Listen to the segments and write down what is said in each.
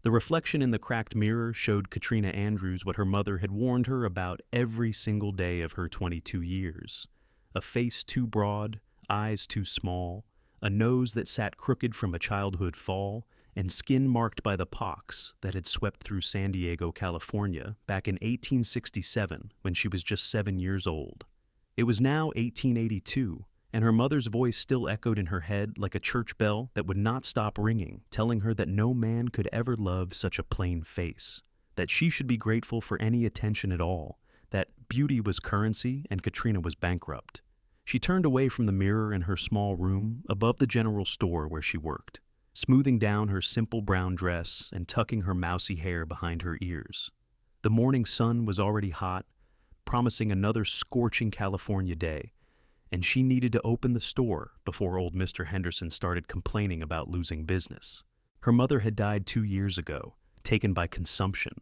The reflection in the cracked mirror showed Katrina Andrews what her mother had warned her about every single day of her 22 years. A face too broad, eyes too small, a nose that sat crooked from a childhood fall, and skin marked by the pox that had swept through San Diego, California, back in 1867 when she was just 7 years old. It was now 1882, and her mother's voice still echoed in her head like a church bell that would not stop ringing, telling her that no man could ever love such a plain face, that she should be grateful for any attention at all, that beauty was currency and Katrina was bankrupt. She turned away from the mirror in her small room above the general store where she worked, smoothing down her simple brown dress and tucking her mousy hair behind her ears. The morning sun was already hot, promising another scorching California day, and she needed to open the store before old Mr. Henderson started complaining about losing business. Her mother had died 2 years ago, taken by consumption,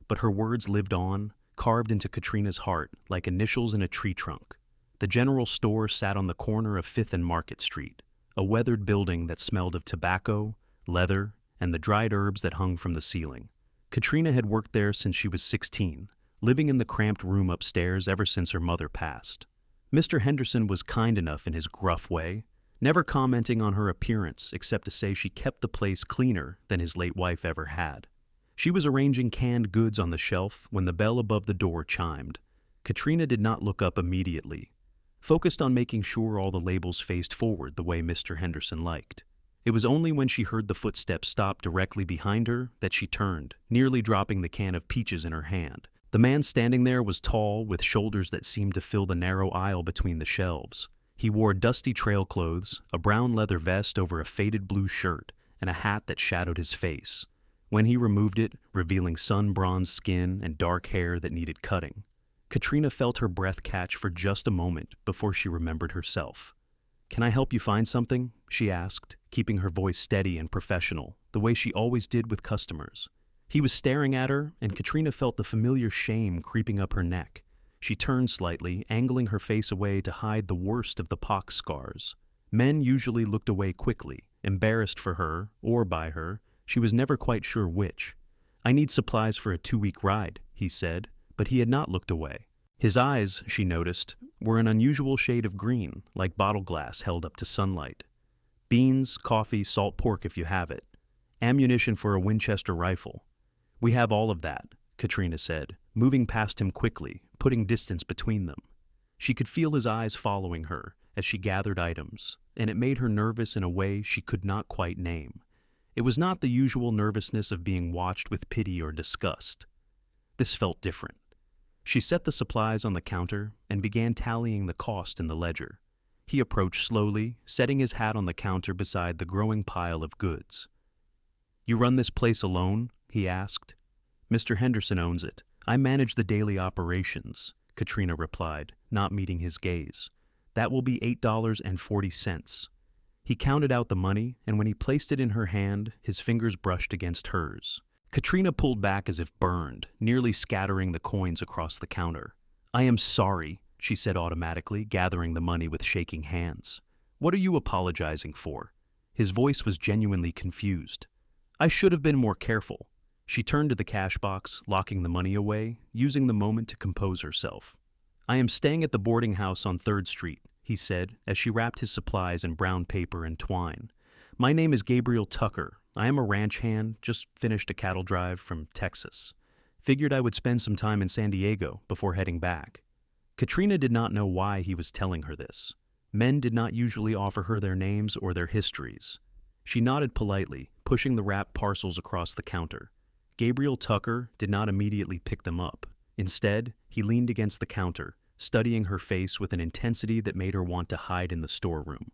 but her words lived on, carved into Katrina's heart like initials in a tree trunk. The general store sat on the corner of 5th and Market Street, a weathered building that smelled of tobacco, leather, and the dried herbs that hung from the ceiling. Katrina had worked there since she was 16, living in the cramped room upstairs ever since her mother passed. Mr. Henderson was kind enough in his gruff way, never commenting on her appearance except to say she kept the place cleaner than his late wife ever had. She was arranging canned goods on the shelf when the bell above the door chimed. Katrina did not look up immediately, focused on making sure all the labels faced forward the way Mr. Henderson liked. It was only when she heard the footsteps stop directly behind her that she turned, nearly dropping the can of peaches in her hand. The man standing there was tall, with shoulders that seemed to fill the narrow aisle between the shelves. He wore dusty trail clothes, a brown leather vest over a faded blue shirt, and a hat that shadowed his face. When he removed it, revealing sun-bronzed skin and dark hair that needed cutting, Katrina felt her breath catch for just a moment before she remembered herself. "Can I help you find something?" she asked, keeping her voice steady and professional, the way she always did with customers. He was staring at her, and Katrina felt the familiar shame creeping up her neck. She turned slightly, angling her face away to hide the worst of the pox scars. Men usually looked away quickly, embarrassed for her, or by her. She was never quite sure which. "I need supplies for a 2-week ride," he said, but he had not looked away. His eyes, she noticed, were an unusual shade of green, like bottle glass held up to sunlight. "Beans, coffee, salt pork if you have it. Ammunition for a Winchester rifle." "We have all of that," Katrina said, moving past him quickly, putting distance between them. She could feel his eyes following her as she gathered items, and it made her nervous in a way she could not quite name. It was not the usual nervousness of being watched with pity or disgust. This felt different. She set the supplies on the counter and began tallying the cost in the ledger. He approached slowly, setting his hat on the counter beside the growing pile of goods. "You run this place alone?" he asked. "Mr. Henderson owns it. I manage the daily operations," Katrina replied, not meeting his gaze. "That will be $8.40. He counted out the money, and when he placed it in her hand, his fingers brushed against hers. Katrina pulled back as if burned, nearly scattering the coins across the counter. "I am sorry," she said automatically, gathering the money with shaking hands. "What are you apologizing for?" His voice was genuinely confused. "I should have been more careful." She turned to the cash box, locking the money away, using the moment to compose herself. "I am staying at the boarding house on 3rd Street, he said, as she wrapped his supplies in brown paper and twine. "My name is Gabriel Tucker. I am a ranch hand, just finished a cattle drive from Texas. Figured I would spend some time in San Diego before heading back." Katrina did not know why he was telling her this. Men did not usually offer her their names or their histories. She nodded politely, pushing the wrapped parcels across the counter. Gabriel Tucker did not immediately pick them up. Instead, he leaned against the counter, studying her face with an intensity that made her want to hide in the storeroom.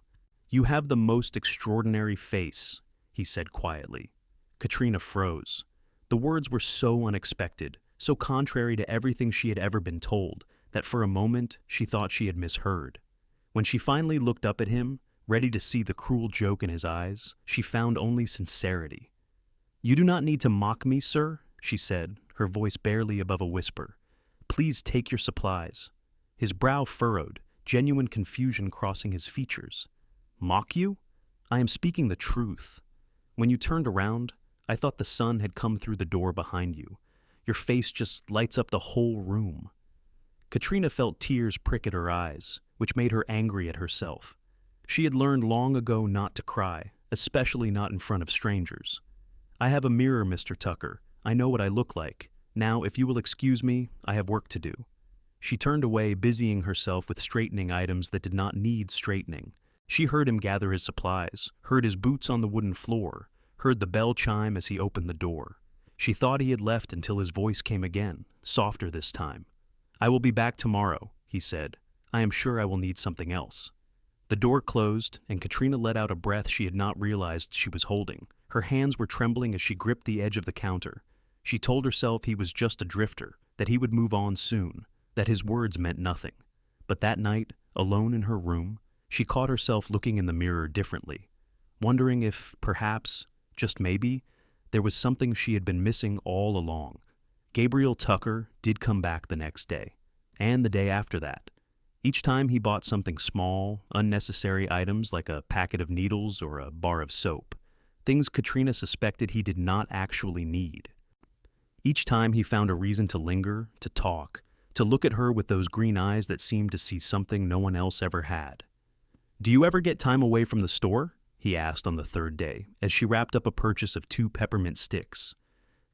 "You have the most extraordinary face," he said quietly. Katrina froze. The words were so unexpected, so contrary to everything she had ever been told, that for a moment she thought she had misheard. When she finally looked up at him, ready to see the cruel joke in his eyes, she found only sincerity. "You do not need to mock me, sir," she said, her voice barely above a whisper. "Please take your supplies." His brow furrowed, genuine confusion crossing his features. "Mock you? I am speaking the truth. When you turned around, I thought the sun had come through the door behind you. Your face just lights up the whole room." Katrina felt tears prick at her eyes, which made her angry at herself. She had learned long ago not to cry, especially not in front of strangers. "I have a mirror, Mr. Tucker. I know what I look like. Now, if you will excuse me, I have work to do." She turned away, busying herself with straightening items that did not need straightening. She heard him gather his supplies, heard his boots on the wooden floor, heard the bell chime as he opened the door. She thought he had left until his voice came again, softer this time. "I will be back tomorrow," he said. "I am sure I will need something else." The door closed, and Katrina let out a breath she had not realized she was holding. Her hands were trembling as she gripped the edge of the counter. She told herself he was just a drifter, that he would move on soon, that his words meant nothing. But that night, alone in her room, she caught herself looking in the mirror differently, wondering if, perhaps, just maybe, there was something she had been missing all along. Gabriel Tucker did come back the next day, and the day after that. Each time he bought something small, unnecessary items like a packet of needles or a bar of soap, things Katrina suspected he did not actually need. Each time he found a reason to linger, to talk, to look at her with those green eyes that seemed to see something no one else ever had. "Do you ever get time away from the store?" he asked on the third day, as she wrapped up a purchase of 2 peppermint sticks.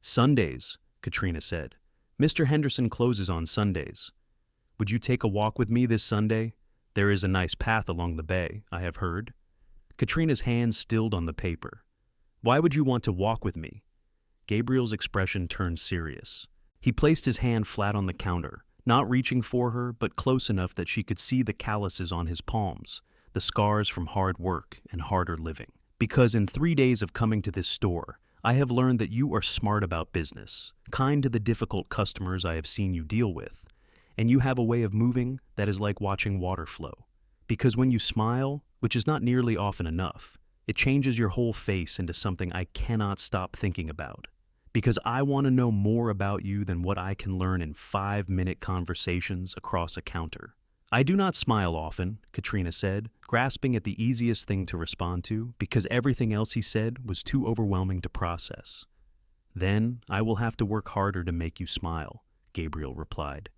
"Sundays," Katrina said. "Mr. Henderson closes on Sundays. Would you take a walk with me this Sunday? There is a nice path along the bay, I have heard." Katrina's hands stilled on the paper. "Why would you want to walk with me?" Gabriel's expression turned serious. He placed his hand flat on the counter, not reaching for her, but close enough that she could see the calluses on his palms, the scars from hard work and harder living. "Because in 3 days of coming to this store, I have learned that you are smart about business, kind to the difficult customers I have seen you deal with, and you have a way of moving that is like watching water flow. Because when you smile, which is not nearly often enough, it changes your whole face into something I cannot stop thinking about. Because I want to know more about you than what I can learn in 5-minute conversations across a counter." "I do not smile often," Katrina said, grasping at the easiest thing to respond to, because everything else he said was too overwhelming to process. "Then I will have to work harder to make you smile," Gabriel replied.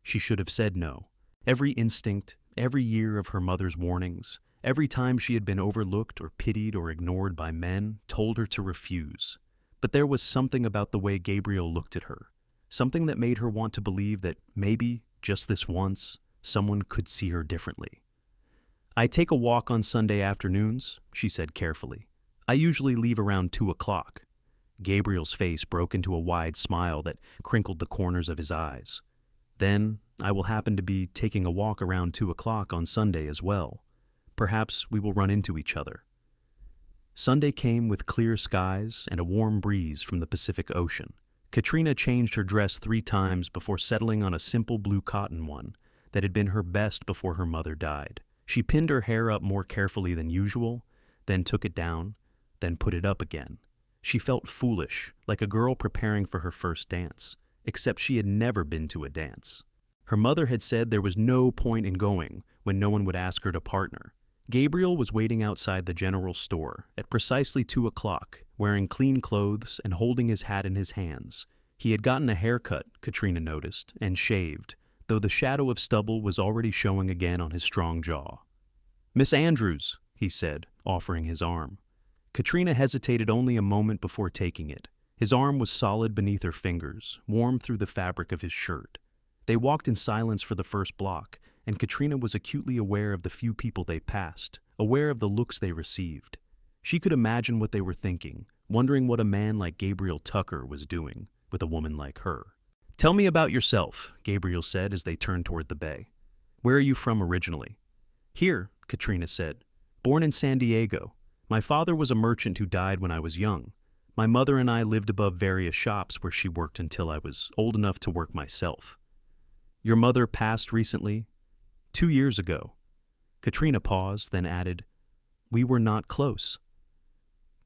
She should have said no. Every instinct, every year of her mother's warnings, every time she had been overlooked or pitied or ignored by men, told her to refuse. But there was something about the way Gabriel looked at her, something that made her want to believe that maybe, just this once, someone could see her differently. "I take a walk on Sunday afternoons," she said carefully. "I usually leave around 2 o'clock. Gabriel's face broke into a wide smile that crinkled the corners of his eyes. "Then I will happen to be taking a walk around 2 o'clock on Sunday as well. Perhaps we will run into each other." Sunday came with clear skies and a warm breeze from the Pacific Ocean. Katrina changed her dress 3 times before settling on a simple blue cotton one that had been her best before her mother died. She pinned her hair up more carefully than usual, then took it down, then put it up again. She felt foolish, like a girl preparing for her first dance, except she had never been to a dance. Her mother had said there was no point in going when no one would ask her to partner. Gabriel was waiting outside the general store at precisely 2 o'clock, wearing clean clothes and holding his hat in his hands. He had gotten a haircut, Katrina noticed, and shaved, though the shadow of stubble was already showing again on his strong jaw. "Miss Andrews," he said, offering his arm. Katrina hesitated only a moment before taking it. His arm was solid beneath her fingers, warm through the fabric of his shirt. They walked in silence for the first block, and Katrina was acutely aware of the few people they passed, aware of the looks they received. She could imagine what they were thinking, wondering what a man like Gabriel Tucker was doing with a woman like her. "Tell me about yourself," Gabriel said as they turned toward the bay. "Where are you from originally?" "Here," Katrina said. "Born in San Diego. My father was a merchant who died when I was young. My mother and I lived above various shops where she worked until I was old enough to work myself." "Your mother passed recently?" 2 years ago." Katrina paused, then added, "We were not close."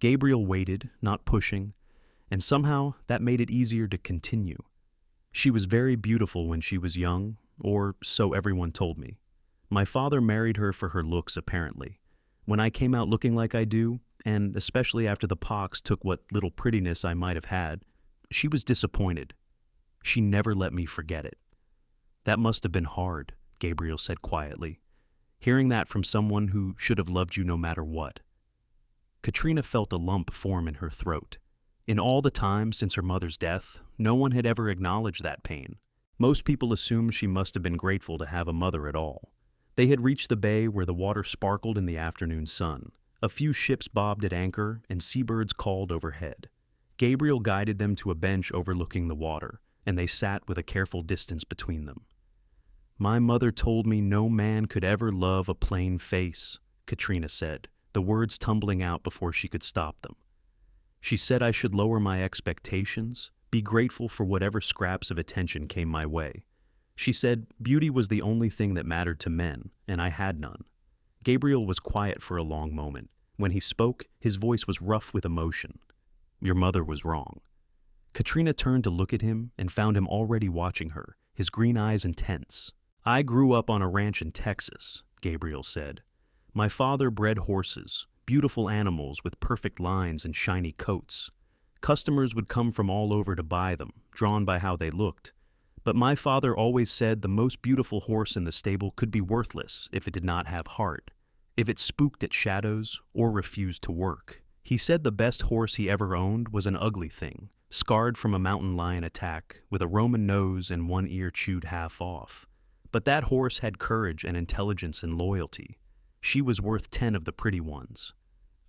Gabriel waited, not pushing, and somehow that made it easier to continue. "She was very beautiful when she was young, or so everyone told me. My father married her for her looks, apparently. When I came out looking like I do, and especially after the pox took what little prettiness I might have had, she was disappointed. She never let me forget it. That must have been hard, Gabriel said quietly, hearing that from someone who should have loved you no matter what. Katrina felt a lump form in her throat. In all the time since her mother's death, no one had ever acknowledged that pain. Most people assumed she must have been grateful to have a mother at all. They had reached the bay where the water sparkled in the afternoon sun. A few ships bobbed at anchor and seabirds called overhead. Gabriel guided them to a bench overlooking the water, and they sat with a careful distance between them. "My mother told me no man could ever love a plain face," Katrina said, the words tumbling out before she could stop them. "She said I should lower my expectations, be grateful for whatever scraps of attention came my way. She said beauty was the only thing that mattered to men, and I had none." Gabriel was quiet for a long moment. When he spoke, his voice was rough with emotion. "Your mother was wrong." Katrina turned to look at him and found him already watching her, his green eyes intense. "I grew up on a ranch in Texas," Gabriel said. "My father bred horses, beautiful animals with perfect lines and shiny coats. Customers would come from all over to buy them, drawn by how they looked. But my father always said the most beautiful horse in the stable could be worthless if it did not have heart, if it spooked at shadows or refused to work. He said the best horse he ever owned was an ugly thing, scarred from a mountain lion attack, with a Roman nose and one ear chewed half off. But that horse had courage and intelligence and loyalty. She was worth 10 of the pretty ones."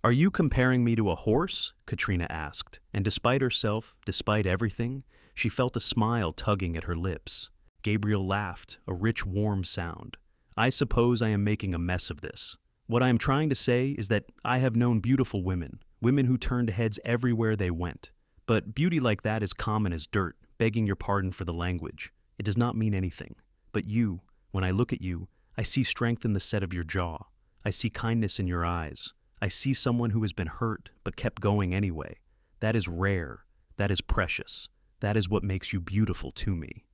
"Are you comparing me to a horse?" Katrina asked, and despite herself, despite everything, she felt a smile tugging at her lips. Gabriel laughed, a rich, warm sound. "I suppose I am making a mess of this. What I am trying to say is that I have known beautiful women, women who turned heads everywhere they went. But beauty like that is common as dirt, begging your pardon for the language. It does not mean anything. But you, when I look at you, I see strength in the set of your jaw. I see kindness in your eyes. I see someone who has been hurt but kept going anyway. That is rare. That is precious. That is what makes you beautiful to me."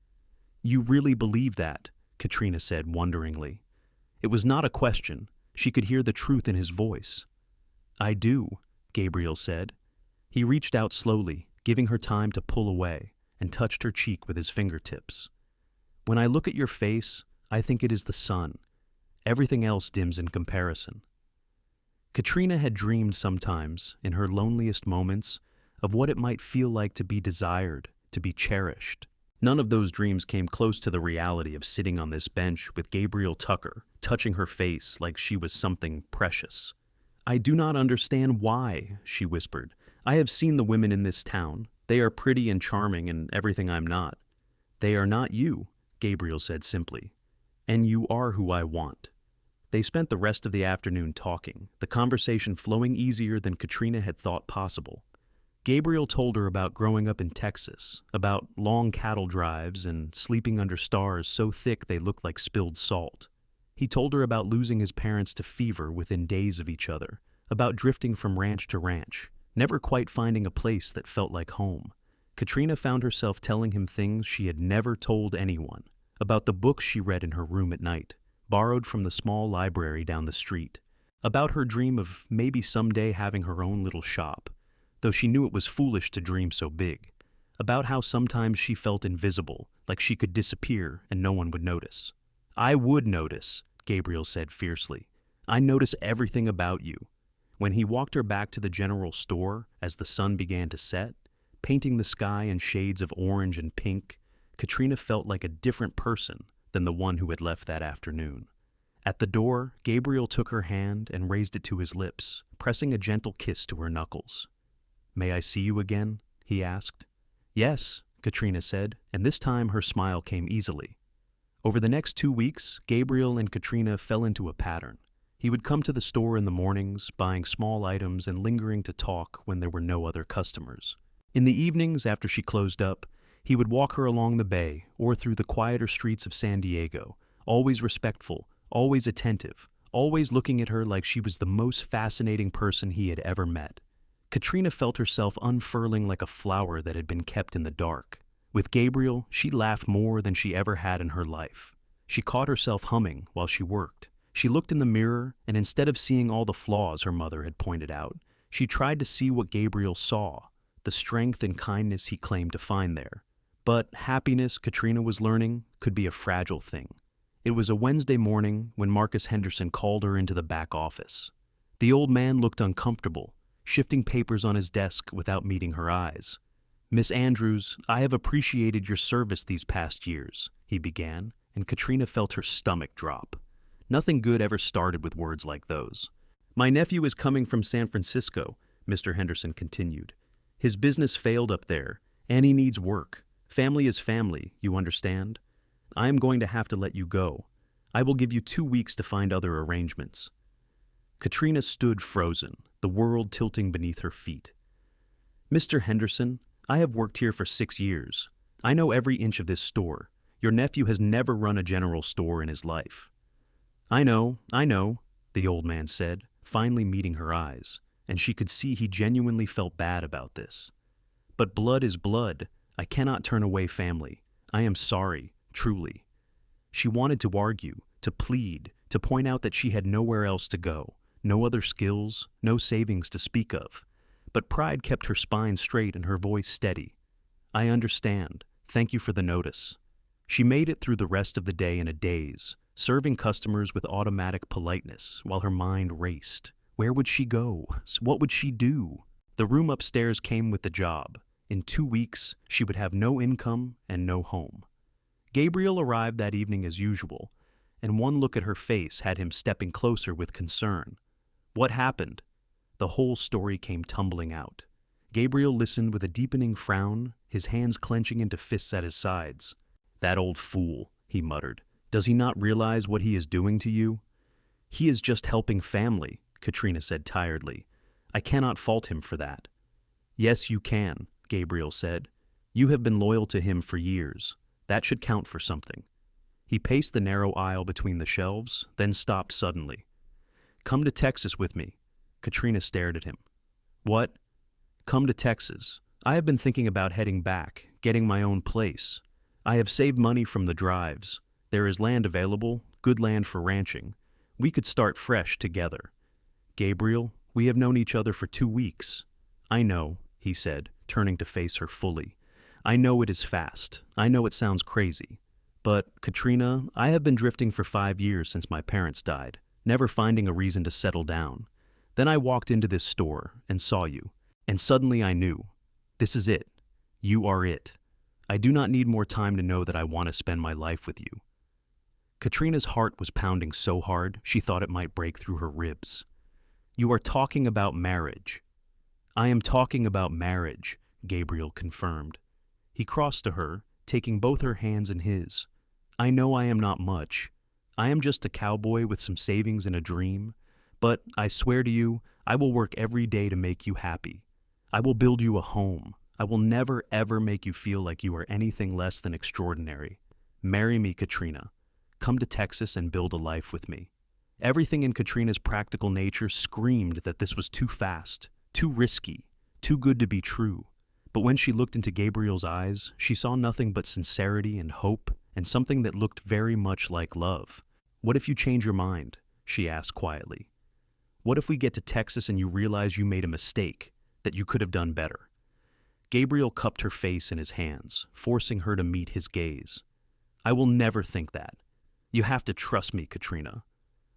"You really believe that?" Katrina said wonderingly. It was not a question. She could hear the truth in his voice. "I do," Gabriel said. He reached out slowly, giving her time to pull away, and touched her cheek with his fingertips. "When I look at your face, I think it is the sun. Everything else dims in comparison." Katrina had dreamed sometimes, in her loneliest moments, of what it might feel like to be desired, to be cherished. None of those dreams came close to the reality of sitting on this bench with Gabriel Tucker, touching her face like she was something precious. "I do not understand why," she whispered. "I have seen the women in this town. They are pretty and charming and everything I'm not." "They are not you," Gabriel said simply. "And you are who I want." They spent the rest of the afternoon talking, the conversation flowing easier than Katrina had thought possible. Gabriel told her about growing up in Texas, about long cattle drives and sleeping under stars so thick they looked like spilled salt. He told her about losing his parents to fever within days of each other, about drifting from ranch to ranch, never quite finding a place that felt like home. Katrina found herself telling him things she had never told anyone, about the books she read in her room at night, borrowed from the small library down the street, about her dream of maybe someday having her own little shop, though she knew it was foolish to dream so big, about how sometimes she felt invisible, like she could disappear and no one would notice. "I would notice," Gabriel said fiercely. "I notice everything about you." When he walked her back to the general store as the sun began to set, painting the sky in shades of orange and pink, Katrina felt like a different person than the one who had left that afternoon. At the door, Gabriel took her hand and raised it to his lips, pressing a gentle kiss to her knuckles. "May I see you again?" he asked. "Yes," Katrina said, and this time her smile came easily. Over the next 2 weeks, Gabriel and Katrina fell into a pattern. He would come to the store in the mornings, buying small items and lingering to talk when there were no other customers. In the evenings, after she closed up, he would walk her along the bay or through the quieter streets of San Diego, always respectful, always attentive, always looking at her like she was the most fascinating person he had ever met. Katrina felt herself unfurling like a flower that had been kept in the dark. With Gabriel, she laughed more than she ever had in her life. She caught herself humming while she worked. She looked in the mirror, and instead of seeing all the flaws her mother had pointed out, She tried to see what Gabriel saw, the strength and kindness he claimed to find there. But happiness, Katrina was learning, could be a fragile thing. It was a Wednesday morning when Marcus Henderson called her into the back office. The old man looked uncomfortable, shifting papers on his desk without meeting her eyes. "Miss Andrews, I have appreciated your service these past years," he began, and Katrina felt her stomach drop. Nothing good ever started with words like those. "My nephew is coming from San Francisco," Mr. Henderson continued. "His business failed up there, and he needs work. Family is family, you understand? I am going to have to let you go. I will give you 2 weeks to find other arrangements." Katrina stood frozen, the world tilting beneath her feet. "Mr. Henderson, I have worked here for 6 years. I know every inch of this store. Your nephew has never run a general store in his life." I know," the old man said, finally meeting her eyes, and she could see he genuinely felt bad about this. "But blood is blood. I cannot turn away family. I am sorry, truly." She wanted to argue, to plead, to point out that she had nowhere else to go, no other skills, no savings to speak of. But pride kept her spine straight and her voice steady. "I understand. Thank you for the notice." She made it through the rest of the day in a daze, serving customers with automatic politeness while her mind raced. Where would she go? What would she do? The room upstairs came with the job. In 2 weeks, she would have no income and no home. Gabriel arrived that evening as usual, and one look at her face had him stepping closer with concern. What happened? The whole story came tumbling out. Gabriel listened with a deepening frown, his hands clenching into fists at his sides. "That old fool," he muttered. "Does he not realize what he is doing to you?" "He is just helping family," Katrina said tiredly. "I cannot fault him for that." "Yes, you can," Gabriel said. "You have been loyal to him for years. That should count for something." He paced the narrow aisle between the shelves, then stopped suddenly. "Come to Texas with me." Katrina stared at him. "What?" "Come to Texas. I have been thinking about heading back, getting my own place. I have saved money from the drives. There is land available, good land for ranching. We could start fresh together." "Gabriel, we have known each other for 2 weeks." "I know," he said, turning to face her fully. "I know it is fast. I know it sounds crazy. But, Katrina, I have been drifting for 5 years since my parents died, never finding a reason to settle down. Then I walked into this store and saw you, and suddenly I knew. This is it. You are it. I do not need more time to know that I want to spend my life with you." Katrina's heart was pounding so hard she thought it might break through her ribs. "You are talking about marriage." "I am talking about marriage," Gabriel confirmed. He crossed to her, taking both her hands in his. "I know I am not much. I am just a cowboy with some savings and a dream. But I swear to you, I will work every day to make you happy. I will build you a home. I will never, ever make you feel like you are anything less than extraordinary. Marry me, Katrina. Come to Texas and build a life with me." Everything in Katrina's practical nature screamed that this was too fast, too risky, too good to be true. But when she looked into Gabriel's eyes, she saw nothing but sincerity and hope and something that looked very much like love. "What if you change your mind?" she asked quietly. "What if we get to Texas and you realize you made a mistake, that you could have done better?" Gabriel cupped her face in his hands, forcing her to meet his gaze. "I will never think that. You have to trust me, Katrina.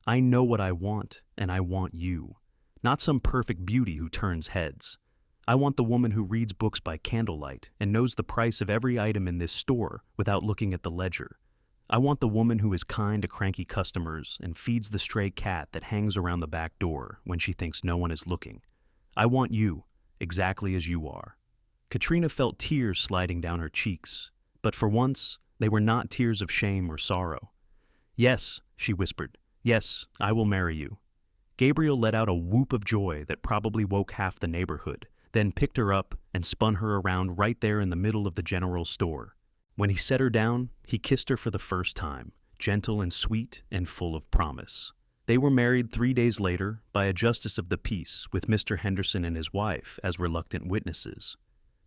I know what I want, and I want you. Not some perfect beauty who turns heads. I want the woman who reads books by candlelight and knows the price of every item in this store without looking at the ledger. I want the woman who is kind to cranky customers and feeds the stray cat that hangs around the back door when she thinks no one is looking. I want you, exactly as you are." Katrina felt tears sliding down her cheeks, but for once, they were not tears of shame or sorrow. "Yes," she whispered. "Yes, I will marry you." Gabriel let out a whoop of joy that probably woke half the neighborhood, then picked her up and spun her around right there in the middle of the general store. When he set her down, he kissed her for the first time, gentle and sweet and full of promise. They were married 3 days later by a justice of the peace with Mr. Henderson and his wife as reluctant witnesses.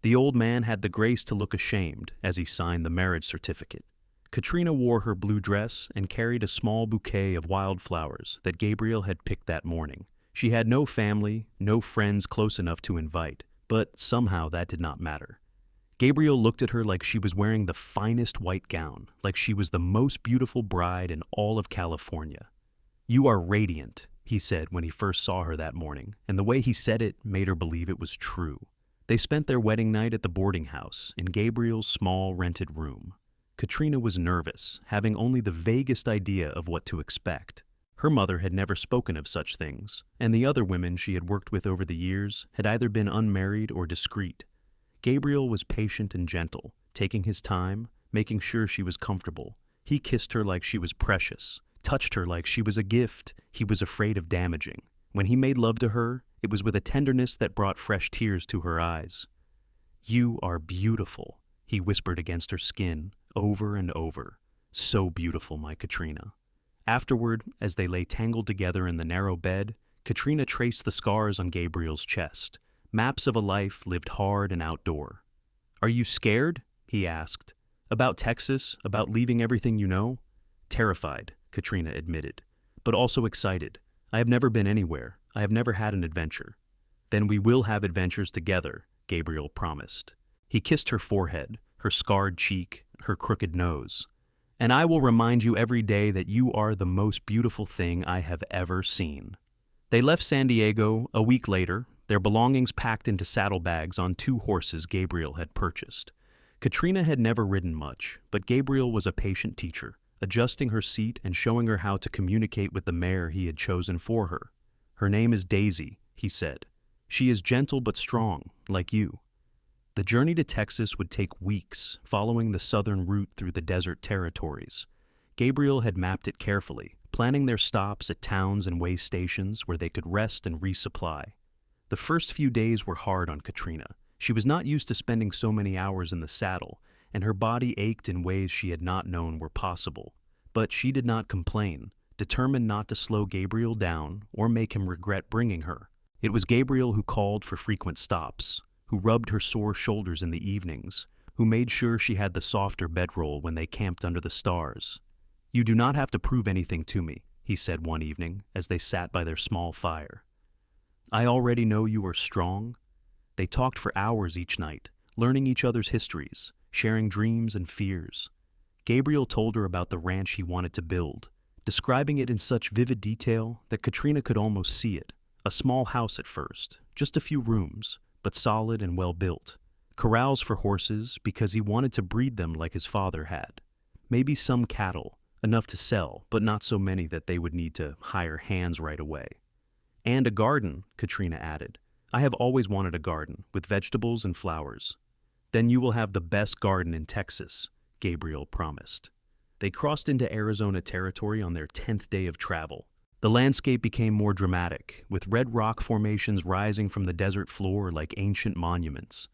The old man had the grace to look ashamed as he signed the marriage certificate. Katrina wore her blue dress and carried a small bouquet of wildflowers that Gabriel had picked that morning. She had no family, no friends close enough to invite, but somehow that did not matter. Gabriel looked at her like she was wearing the finest white gown, like she was the most beautiful bride in all of California. "You are radiant," he said when he first saw her that morning, and the way he said it made her believe it was true. They spent their wedding night at the boarding house, in Gabriel's small rented room. Katrina was nervous, having only the vaguest idea of what to expect. Her mother had never spoken of such things, and the other women she had worked with over the years had either been unmarried or discreet. Gabriel was patient and gentle, taking his time, making sure she was comfortable. He kissed her like she was precious, touched her like she was a gift he was afraid of damaging. When he made love to her, it was with a tenderness that brought fresh tears to her eyes. "You are beautiful," he whispered against her skin, over and over. "So beautiful, my Katrina." Afterward, as they lay tangled together in the narrow bed, Katrina traced the scars on Gabriel's chest, maps of a life lived hard and outdoor. "Are you scared?" he asked. "About Texas? About leaving everything you know?" "Terrified," Katrina admitted, "but also excited. I have never been anywhere. I have never had an adventure." "Then we will have adventures together," Gabriel promised. He kissed her forehead, her scarred cheek, her crooked nose. "And I will remind you every day that you are the most beautiful thing I have ever seen." They left San Diego a week later, their belongings packed into saddlebags on 2 horses Gabriel had purchased. Katrina had never ridden much, but Gabriel was a patient teacher, adjusting her seat and showing her how to communicate with the mare he had chosen for her. "Her name is Daisy," he said. "She is gentle but strong, like you." The journey to Texas would take weeks, following the southern route through the desert territories. Gabriel had mapped it carefully, planning their stops at towns and way stations where they could rest and resupply. The first few days were hard on Katrina. She was not used to spending so many hours in the saddle, and her body ached in ways she had not known were possible. But she did not complain, determined not to slow Gabriel down or make him regret bringing her. It was Gabriel who called for frequent stops, who rubbed her sore shoulders in the evenings, who made sure she had the softer bedroll when they camped under the stars. "You do not have to prove anything to me," he said one evening as they sat by their small fire. "I already know you are strong." They talked for hours each night, learning each other's histories, sharing dreams and fears. Gabriel told her about the ranch he wanted to build, describing it in such vivid detail that Katrina could almost see it. A small house at first, just a few rooms, but solid and well built. Corrals for horses because he wanted to breed them like his father had. Maybe some cattle, enough to sell, but not so many that they would need to hire hands right away. "And a garden," Katrina added. "I have always wanted a garden, with vegetables and flowers." "Then you will have the best garden in Texas," Gabriel promised. They crossed into Arizona territory on their 10th day of travel. The landscape became more dramatic, with red rock formations rising from the desert floor like ancient monuments.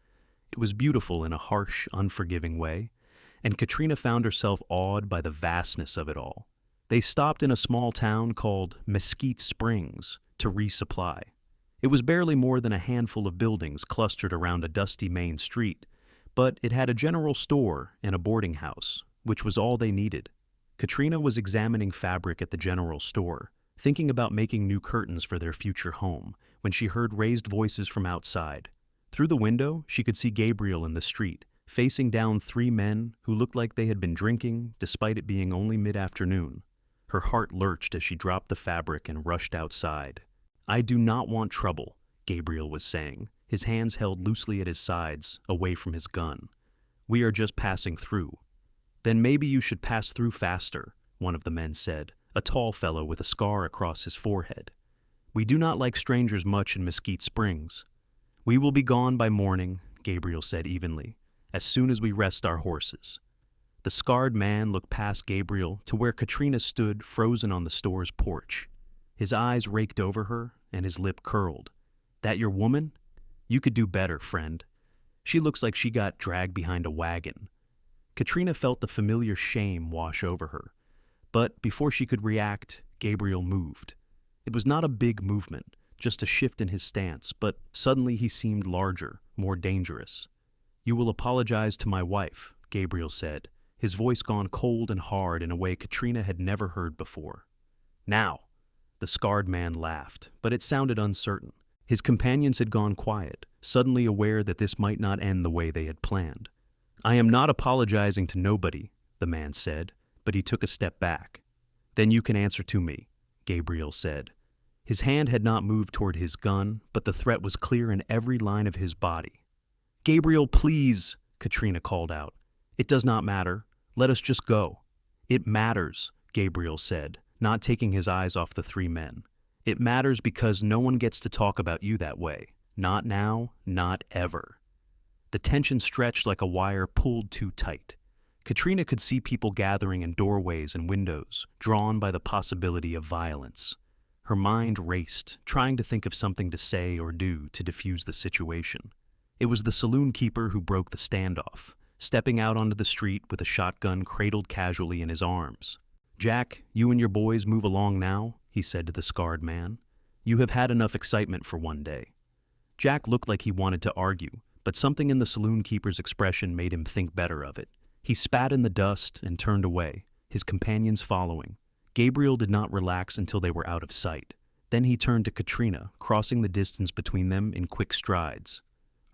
It was beautiful in a harsh, unforgiving way, and Katrina found herself awed by the vastness of it all. They stopped in a small town called Mesquite Springs to resupply. It was barely more than a handful of buildings clustered around a dusty main street, but it had a general store and a boarding house, which was all they needed. Katrina was examining fabric at the general store, thinking about making new curtains for their future home, when she heard raised voices from outside. Through the window, she could see Gabriel in the street, facing down 3 men who looked like they had been drinking, despite it being only mid-afternoon. Her heart lurched as she dropped the fabric and rushed outside. "I do not want trouble," Gabriel was saying, his hands held loosely at his sides, away from his gun. "We are just passing through." "Then maybe you should pass through faster," one of the men said, a tall fellow with a scar across his forehead. "We do not like strangers much in Mesquite Springs." "We will be gone by morning," Gabriel said evenly, "as soon as we rest our horses." The scarred man looked past Gabriel to where Katrina stood frozen on the store's porch. His eyes raked over her, and his lip curled. "That your woman? You could do better, friend. She looks like she got dragged behind a wagon." Katrina felt the familiar shame wash over her. But before she could react, Gabriel moved. It was not a big movement, just a shift in his stance, but suddenly he seemed larger, more dangerous. "You will apologize to my wife," Gabriel said, his voice gone cold and hard in a way Katrina had never heard before. "Now." The scarred man laughed, but it sounded uncertain. His companions had gone quiet, suddenly aware that this might not end the way they had planned. "I am not apologizing to nobody," the man said, but he took a step back. "Then you can answer to me," Gabriel said. His hand had not moved toward his gun, but the threat was clear in every line of his body. "Gabriel, please," Katrina called out. "It does not matter. Let us just go." "It matters," Gabriel said, not taking his eyes off the three men. "It matters because no one gets to talk about you that way. Not now, not ever." The tension stretched like a wire pulled too tight. Katrina could see people gathering in doorways and windows, drawn by the possibility of violence. Her mind raced, trying to think of something to say or do to defuse the situation. It was the saloon keeper who broke the standoff, stepping out onto the street with a shotgun cradled casually in his arms. "Jack, you and your boys move along now," he said to the scarred man. "You have had enough excitement for one day." Jack looked like he wanted to argue, but something in the saloon keeper's expression made him think better of it. He spat in the dust and turned away, his companions following. Gabriel did not relax until they were out of sight. Then he turned to Katrina, crossing the distance between them in quick strides.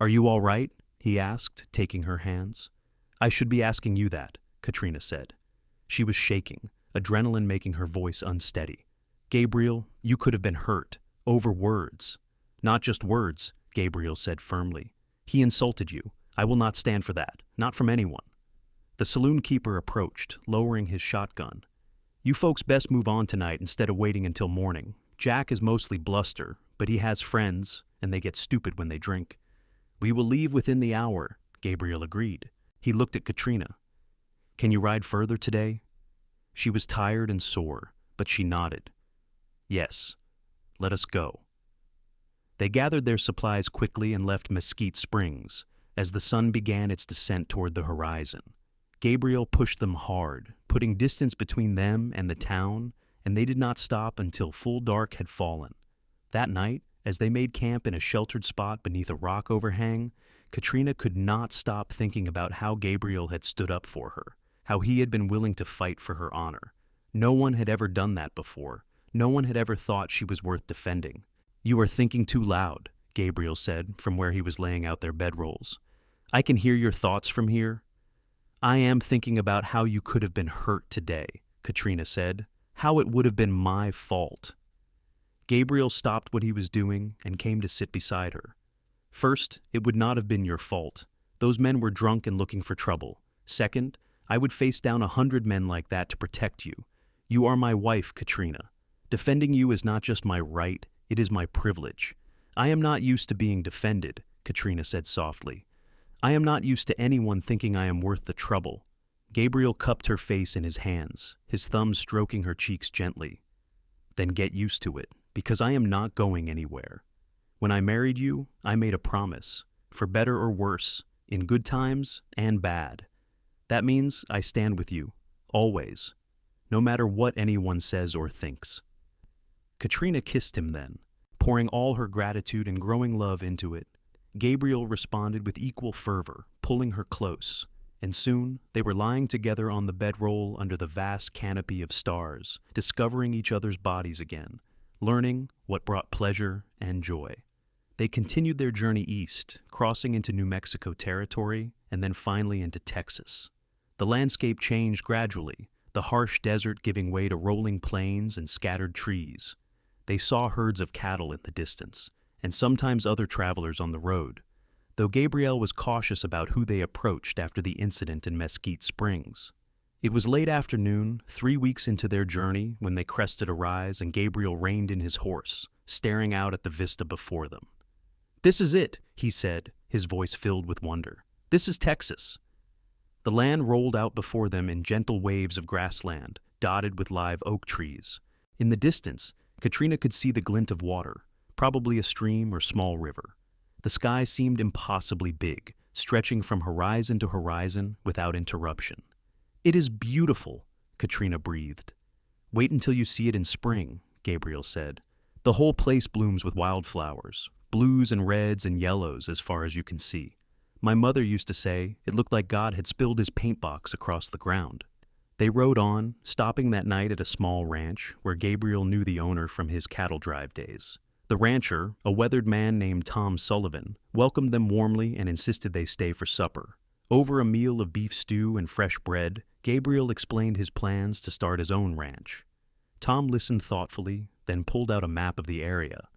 "Are you all right?" he asked, taking her hands. "I should be asking you that," Katrina said. She was shaking, adrenaline making her voice unsteady. "Gabriel, you could have been hurt, over words." "Not just words," Gabriel said firmly. "He insulted you. I will not stand for that, not from anyone." The saloon keeper approached, lowering his shotgun. "You folks best move on tonight instead of waiting until morning. Jack is mostly bluster, but he has friends, and they get stupid when they drink." "We will leave within the hour," Gabriel agreed. He looked at Katrina. "Can you ride further today?" She was tired and sore, but she nodded. "Yes, let us go." They gathered their supplies quickly and left Mesquite Springs as the sun began its descent toward the horizon. Gabriel pushed them hard, putting distance between them and the town, and they did not stop until full dark had fallen. That night, as they made camp in a sheltered spot beneath a rock overhang, Katrina could not stop thinking about how Gabriel had stood up for her, how he had been willing to fight for her honor. No one had ever done that before. No one had ever thought she was worth defending. "You are thinking too loud," Gabriel said from where he was laying out their bedrolls. "I can hear your thoughts from here." "I am thinking about how you could have been hurt today," Katrina said. "How it would have been my fault." Gabriel stopped what he was doing and came to sit beside her. "First, it would not have been your fault. Those men were drunk and looking for trouble. Second, I would face down 100 men like that to protect you. You are my wife, Katrina. Defending you is not just my right, it is my privilege. I am not used to being defended," Katrina said softly. "I am not used to anyone thinking I am worth the trouble." Gabriel cupped her face in his hands, his thumbs stroking her cheeks gently. "Then get used to it, because I am not going anywhere. When I married you, I made a promise, for better or worse, in good times and bad. That means I stand with you, always, no matter what anyone says or thinks." Katrina kissed him then, pouring all her gratitude and growing love into it. Gabriel responded with equal fervor, pulling her close, and soon they were lying together on the bedroll under the vast canopy of stars, discovering each other's bodies again, learning what brought pleasure and joy. They continued their journey east, crossing into New Mexico territory, and then finally into Texas. The landscape changed gradually, the harsh desert giving way to rolling plains and scattered trees. They saw herds of cattle in the distance, and sometimes other travelers on the road, though Gabriel was cautious about who they approached after the incident in Mesquite Springs. It was late afternoon, 3 weeks into their journey, when they crested a rise and Gabriel reined in his horse, staring out at the vista before them. "This is it," he said, his voice filled with wonder. "This is Texas." The land rolled out before them in gentle waves of grassland, dotted with live oak trees. In the distance, Katrina could see the glint of water, probably a stream or small river. The sky seemed impossibly big, stretching from horizon to horizon without interruption. "It is beautiful," Katrina breathed. "Wait until you see it in spring," Gabriel said. "The whole place blooms with wildflowers, blues and reds and yellows as far as you can see. My mother used to say it looked like God had spilled his paint box across the ground." They rode on, stopping that night at a small ranch where Gabriel knew the owner from his cattle drive days. The rancher, a weathered man named Tom Sullivan, welcomed them warmly and insisted they stay for supper. Over a meal of beef stew and fresh bread, Gabriel explained his plans to start his own ranch. Tom listened thoughtfully, then pulled out a map of the area.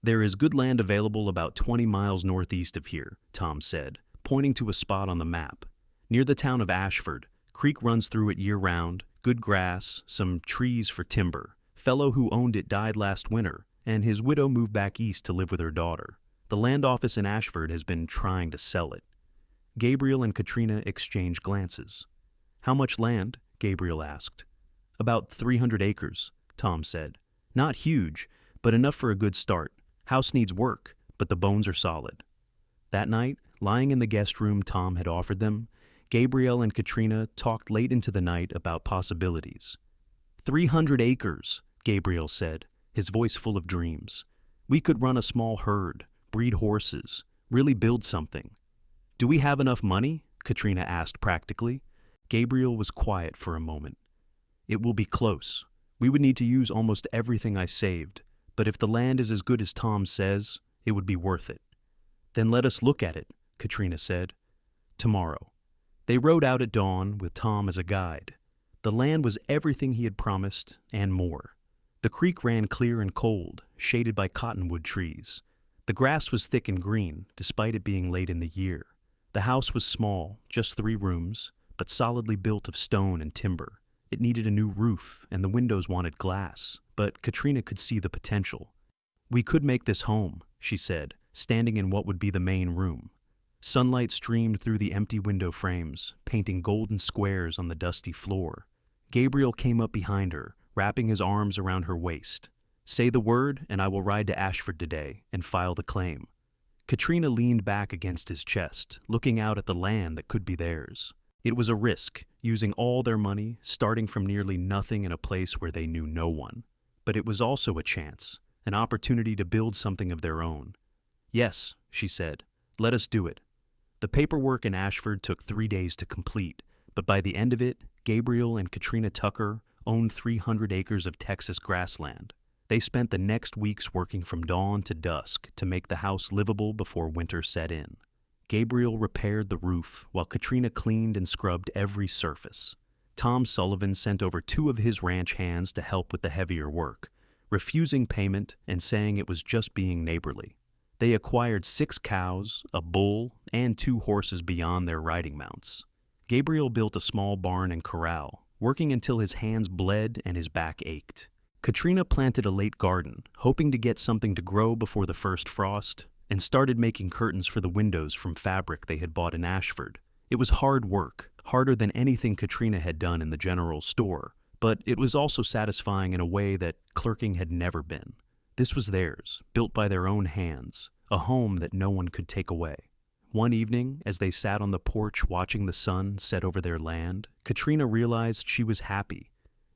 "There is good land available about 20 miles northeast of here," Tom said, pointing to a spot on the map. "Near the town of Ashford. Creek runs through it year-round, good grass, some trees for timber. Fellow who owned it died last winter, and his widow moved back east to live with her daughter. The land office in Ashford has been trying to sell it." Gabriel and Katrina exchanged glances. "How much land?" Gabriel asked. "About 300 acres, Tom said. "Not huge, but enough for a good start. House needs work, but the bones are solid." That night, lying in the guest room Tom had offered them, Gabriel and Katrina talked late into the night about possibilities. 300 acres, Gabriel said, his voice full of dreams. "We could run a small herd, breed horses, really build something." "Do we have enough money?" Katrina asked practically. Gabriel was quiet for a moment. "It will be close. We would need to use almost everything I saved, but if the land is as good as Tom says, it would be worth it." "Then let us look at it," Katrina said. "Tomorrow." They rode out at dawn with Tom as a guide. The land was everything he had promised and more. The creek ran clear and cold, shaded by cottonwood trees. The grass was thick and green, despite it being late in the year. The house was small, just 3 rooms, but solidly built of stone and timber. It needed a new roof, and the windows wanted glass, but Katrina could see the potential. "We could make this home," she said, standing in what would be the main room. Sunlight streamed through the empty window frames, painting golden squares on the dusty floor. Gabriel came up behind her, wrapping his arms around her waist. "Say the word, and I will ride to Ashford today and file the claim." Katrina leaned back against his chest, looking out at the land that could be theirs. It was a risk, using all their money, starting from nearly nothing in a place where they knew no one. But it was also a chance, an opportunity to build something of their own. "Yes," she said, "let us do it." The paperwork in Ashford took 3 days to complete, but by the end of it, Gabriel and Katrina Tucker owned 300 acres of Texas grassland. They spent the next weeks working from dawn to dusk to make the house livable before winter set in. Gabriel repaired the roof while Katrina cleaned and scrubbed every surface. Tom Sullivan sent over 2 of his ranch hands to help with the heavier work, refusing payment and saying it was just being neighborly. They acquired 6 cows, a bull, and 2 horses beyond their riding mounts. Gabriel built a small barn and corral, working until his hands bled and his back ached. Katrina planted a late garden, hoping to get something to grow before the first frost, and started making curtains for the windows from fabric they had bought in Ashford. It was hard work, harder than anything Katrina had done in the general store, but it was also satisfying in a way that clerking had never been. This was theirs, built by their own hands, a home that no one could take away. One evening, as they sat on the porch watching the sun set over their land, Katrina realized she was happy,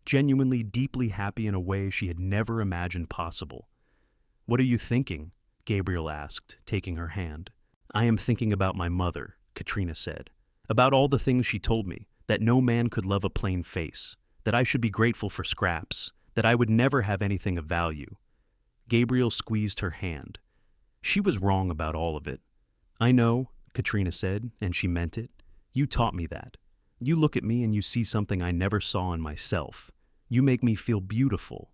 genuinely deeply happy in a way she had never imagined possible. "What are you thinking?" Gabriel asked, taking her hand. "I am thinking about my mother," Katrina said. "About all the things she told me, that no man could love a plain face, that I should be grateful for scraps, that I would never have anything of value." Gabriel squeezed her hand. She was wrong about all of it. "I know," Katrina said, and she meant it. "You taught me that. You look at me and you see something I never saw in myself. You make me feel beautiful."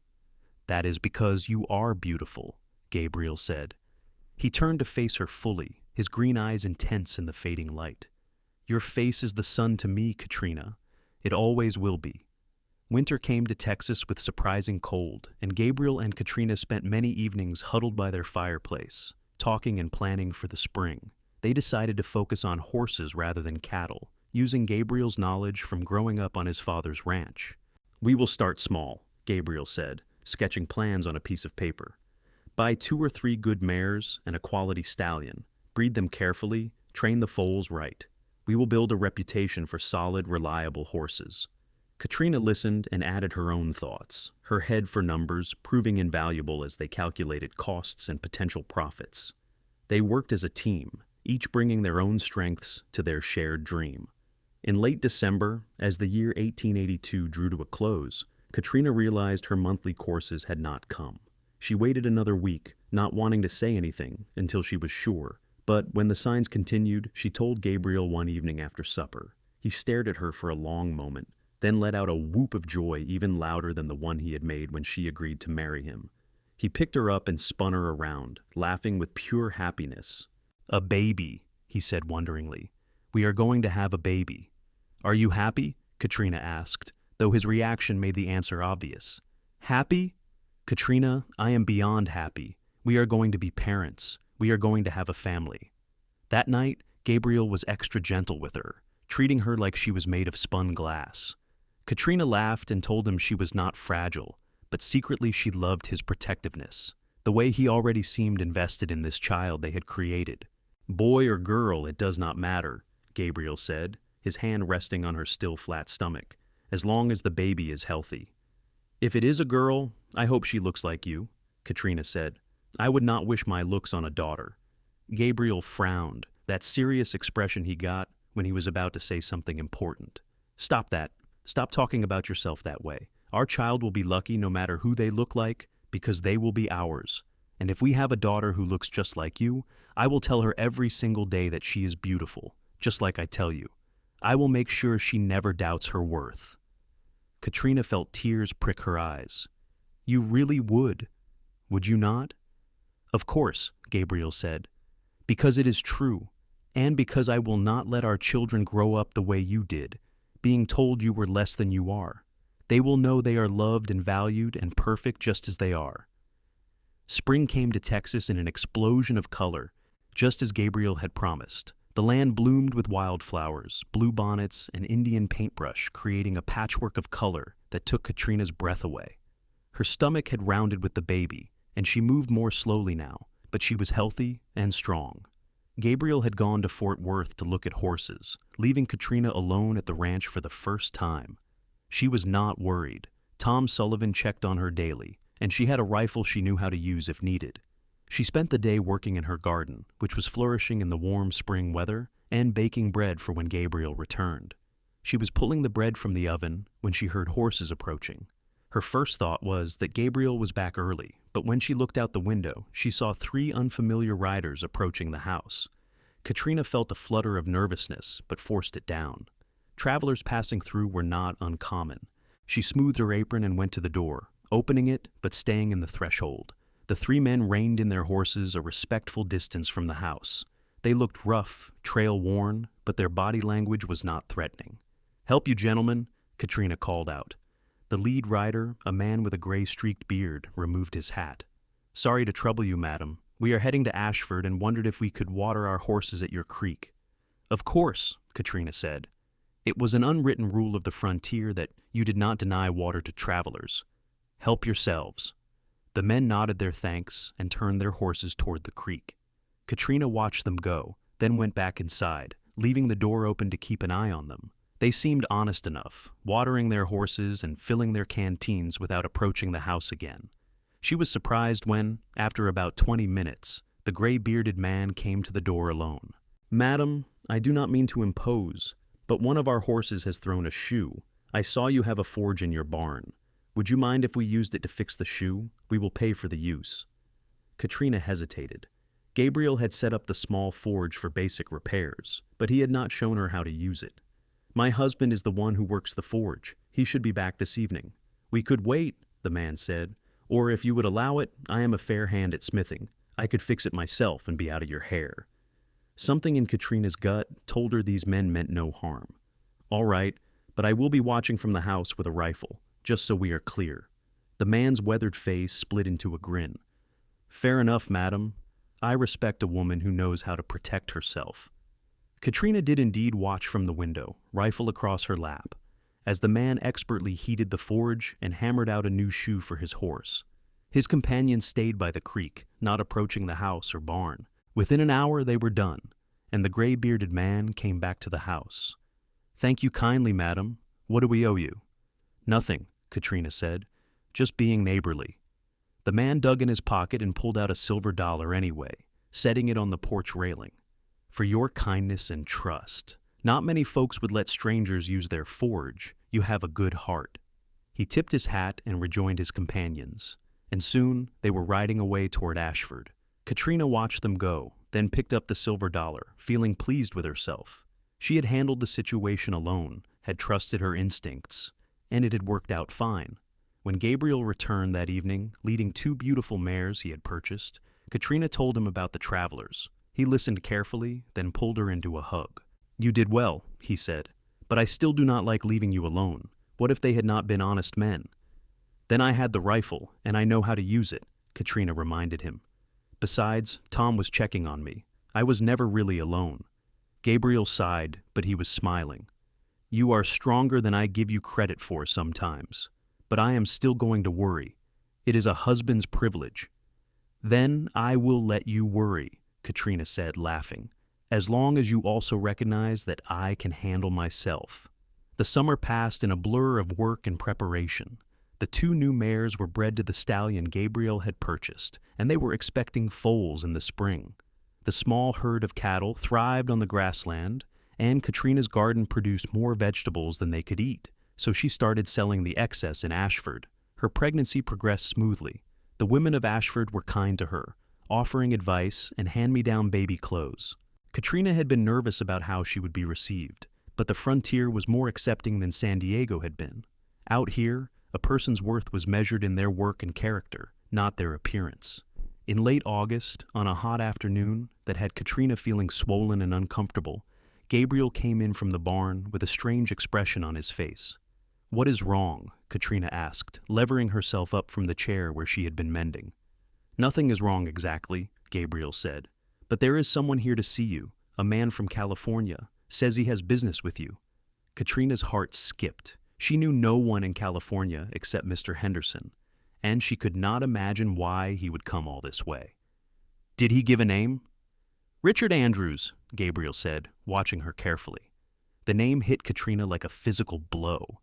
"That is because you are beautiful," Gabriel said. He turned to face her fully, his green eyes intense in the fading light. "Your face is the sun to me, Katrina. It always will be." Winter came to Texas with surprising cold, and Gabriel and Katrina spent many evenings huddled by their fireplace, talking and planning for the spring. They decided to focus on horses rather than cattle, using Gabriel's knowledge from growing up on his father's ranch. "We will start small," Gabriel said, sketching plans on a piece of paper. "Buy 2 or 3 good mares and a quality stallion, breed them carefully, train the foals right. We will build a reputation for solid, reliable horses." Katrina listened and added her own thoughts, her head for numbers proving invaluable as they calculated costs and potential profits. They worked as a team, each bringing their own strengths to their shared dream. In late December, as the year 1882 drew to a close, Katrina realized her monthly courses had not come. She waited another week, not wanting to say anything until she was sure. But when the signs continued, she told Gabriel one evening after supper. He stared at her for a long moment, then let out a whoop of joy even louder than the one he had made when she agreed to marry him. He picked her up and spun her around, laughing with pure happiness. "A baby," he said wonderingly. "We are going to have a baby." "Are you happy?" Katrina asked, though his reaction made the answer obvious. "Happy? Katrina, I am beyond happy. We are going to be parents. We are going to have a family." That night, Gabriel was extra gentle with her, treating her like she was made of spun glass. Katrina laughed and told him she was not fragile, but secretly she loved his protectiveness, the way he already seemed invested in this child they had created. "Boy or girl, it does not matter," Gabriel said, his hand resting on her still flat stomach, "as long as the baby is healthy." "If it is a girl, I hope she looks like you," Katrina said. "I would not wish my looks on a daughter." Gabriel frowned, that serious expression he got when he was about to say something important. "Stop that. Stop talking about yourself that way. Our child will be lucky no matter who they look like, because they will be ours. And if we have a daughter who looks just like you, I will tell her every single day that she is beautiful, just like I tell you. I will make sure she never doubts her worth." Katrina felt tears prick her eyes. "You really would you not?" "Of course," Gabriel said, "because it is true, and because I will not let our children grow up the way you did, being told you were less than you are. They will know they are loved and valued and perfect just as they are." Spring came to Texas in an explosion of color, just as Gabriel had promised. The land bloomed with wildflowers, bluebonnets, and Indian paintbrush, creating a patchwork of color that took Katrina's breath away. Her stomach had rounded with the baby, and she moved more slowly now, but she was healthy and strong. Gabriel had gone to Fort Worth to look at horses, leaving Katrina alone at the ranch for the first time. She was not worried. Tom Sullivan checked on her daily, and she had a rifle she knew how to use if needed. She spent the day working in her garden, which was flourishing in the warm spring weather, and baking bread for when Gabriel returned. She was pulling the bread from the oven when she heard horses approaching. Her first thought was that Gabriel was back early, but when she looked out the window, she saw 3 unfamiliar riders approaching the house. Katrina felt a flutter of nervousness, but forced it down. Travelers passing through were not uncommon. She smoothed her apron and went to the door, opening it but staying in the threshold. The 3 men reined in their horses a respectful distance from the house. They looked rough, trail-worn, but their body language was not threatening. "Help you, gentlemen," Katrina called out. The lead rider, a man with a gray-streaked beard, removed his hat. "Sorry to trouble you, madam. We are heading to Ashford and wondered if we could water our horses at your creek." "Of course," Katrina said. It was an unwritten rule of the frontier that you did not deny water to travelers. "Help yourselves." The men nodded their thanks and turned their horses toward the creek. Katrina watched them go, then went back inside, leaving the door open to keep an eye on them. They seemed honest enough, watering their horses and filling their canteens without approaching the house again. She was surprised when, after about 20 minutes, the gray-bearded man came to the door alone. "Madam, I do not mean to impose, but one of our horses has thrown a shoe. I saw you have a forge in your barn. Would you mind if we used it to fix the shoe? We will pay for the use." Katrina hesitated. Gabriel had set up the small forge for basic repairs, but he had not shown her how to use it. "My husband is the one who works the forge. He should be back this evening." "We could wait," the man said. "Or if you would allow it, I am a fair hand at smithing. I could fix it myself and be out of your hair." Something in Katrina's gut told her these men meant no harm. "All right, but I will be watching from the house with a rifle, just so we are clear." The man's weathered face split into a grin. "Fair enough, madam. I respect a woman who knows how to protect herself." Katrina did indeed watch from the window, rifle across her lap, as the man expertly heated the forge and hammered out a new shoe for his horse. His companions stayed by the creek, not approaching the house or barn. Within an hour they were done, and the gray-bearded man came back to the house. "Thank you kindly, madam. What do we owe you?" "Nothing," Katrina said, "just being neighborly." The man dug in his pocket and pulled out a silver dollar anyway, setting it on the porch railing. "For your kindness and trust, Not many folks would let strangers use their forge. You have a good heart." He tipped his hat and rejoined his companions, and soon they were riding away toward Ashford. Katrina watched them go, then picked up the silver dollar, feeling pleased with herself. She had handled the situation alone, had trusted her instincts, and it had worked out fine. When Gabriel returned that evening, leading 2 beautiful mares he had purchased, Katrina told him about the travelers. He listened carefully, then pulled her into a hug. "You did well," he said, "but I still do not like leaving you alone. What if they had not been honest men?" "Then I had the rifle, and I know how to use it," Katrina reminded him. "Besides, Tom was checking on me. I was never really alone." Gabriel sighed, but he was smiling. "You are stronger than I give you credit for sometimes, but I am still going to worry. It is a husband's privilege." "Then I will let you worry," Katrina said, laughing, "as long as you also recognize that I can handle myself." The summer passed in a blur of work and preparation. The 2 new mares were bred to the stallion Gabriel had purchased, and they were expecting foals in the spring. The small herd of cattle thrived on the grassland, and Katrina's garden produced more vegetables than they could eat, so she started selling the excess in Ashford. Her pregnancy progressed smoothly. The women of Ashford were kind to her, offering advice and hand-me-down baby clothes. Katrina had been nervous about how she would be received, but the frontier was more accepting than San Diego had been. Out here, a person's worth was measured in their work and character, not their appearance. In late August, on a hot afternoon that had Katrina feeling swollen and uncomfortable, Gabriel came in from the barn with a strange expression on his face. "What is wrong?" Katrina asked, levering herself up from the chair where she had been mending. "Nothing is wrong exactly," Gabriel said, "but there is someone here to see you, a man from California, says he has business with you." Katrina's heart skipped. She knew no one in California except Mr. Henderson, and she could not imagine why he would come all this way. "Did he give a name?" "Richard Andrews," Gabriel said, watching her carefully. The name hit Katrina like a physical blow.